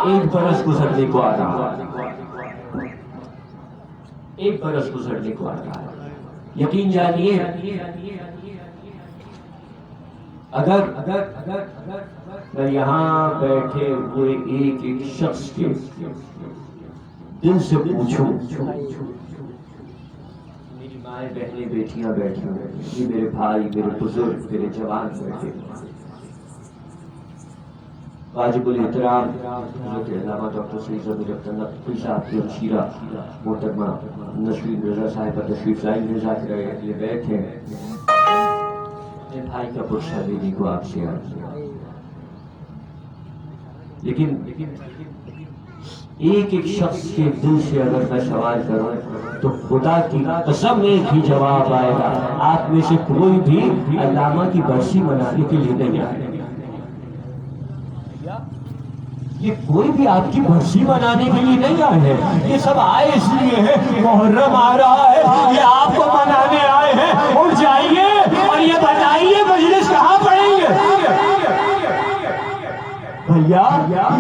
1 برس گزرنے کو آ رہا ہے، 1 برس گزرنے کو آ رہا ہے۔ یقین جانیے اگر میں یہاں بیٹھے ہوئے ایک ایک شخص کے دل سے پوچھوں، میری مائیں بہنیں بیٹیاں بیٹھی ہیں، یہ میرے بھائی، میرے بزرگ، میرے جوان بیٹھے، واجب الاحترام حضرت علامہ ڈاکٹر سید ضمیر اختر نقوی صاحب کی ہمشیرہ محترمہ نسرین رضا صاحبہ تشریف لائی ہیں، ذاکرہ اہل بیت ہیں، اپنے بھائی کا پرچہ دینے کو آپ سے عرض کیا۔ لیکن ایک ایک شخص کے دل سے اگر میں سوال کروں تو خدا کی قسم ایک ہی جواب آئے گا، آپ میں سے کوئی بھی علامہ کی برسی منانے کے لیے نہیں آئے۔ یہ کوئی بھی آپ کی برسی منانے کے لیے نہیں آئے ہیں، یہ سب آئے اس لیے ہیں محرم آ رہا ہے، یہ آپ کو منانے آئے ہیں۔ اٹھ جائیے اور یہ بتائیے مجلس کہاں پڑھیں گے؟ بھیا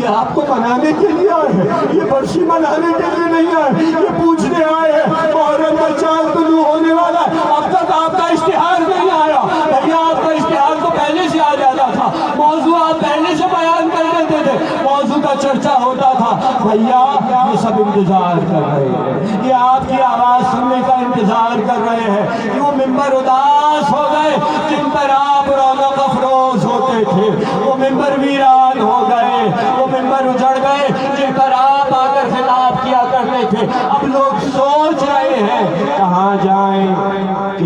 یہ آپ کو منانے کے لیے آئے ہیں، یہ برسی منانے کے لیے نہیں آئے، یہ پوچھنے آئے ہیں محرم کا چاند طلوع ہونے والا ہے، اب تک آپ کا اشتہار نہیں آیا۔ بھیا آپ کا اشتہار تو پہلے سے آ جاتا تھا، موضوع آپ پہلے سے بیان کر دیتے تھے، موضوع کا چرچا ہوتا تھا۔ بھیا یہ سب انتظار کر رہے ہیں، یہ آپ کی آواز سننے کا انتظار کر رہے ہیں۔ وہ ممبر اداس ہو گئے جن پر آپ رونق افروز ہوتے تھے، وہ ممبر ویران ہو گئے، وہ ممبر اجڑ گئے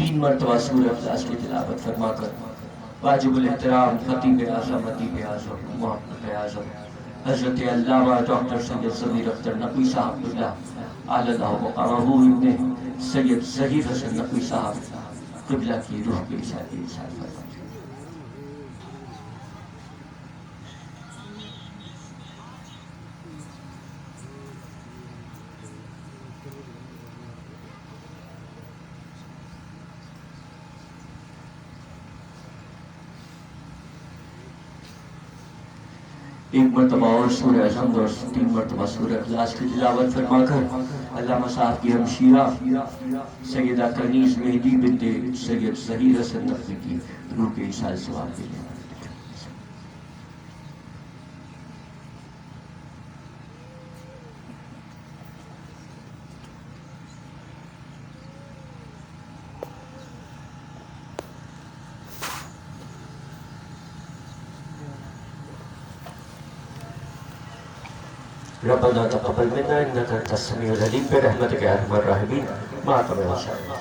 3 مرتبہ سورہ اخلاص کی تلاوت فرما کر واجب الاحترام خطیب اعظم ادیب اعظم محقق اعظم حضرت علامہ ڈاکٹر سید ضمیر اختر نقوی صاحب قبلہ اعلی اللہ مقامہ ابن سید ظہیر حسن نقوی صاحب قبلہ کی روح کے ساتھ فرمائیں۔ ایک مرتبہ اور سورہ حمد اور 3 مرتبہ سورہ اخلاص کی تلاوت فرما کر علامہ صاحب کی ہمشیرہ سیدہ کنیز مہدی بنت سید ظہیر حسن نقوی کی روح کے ایصال ثواب کے لیے ربنا تقبل منا انك انت السميع العليم برحمتك يا ارحم الراحمين معكم ان شاء الله۔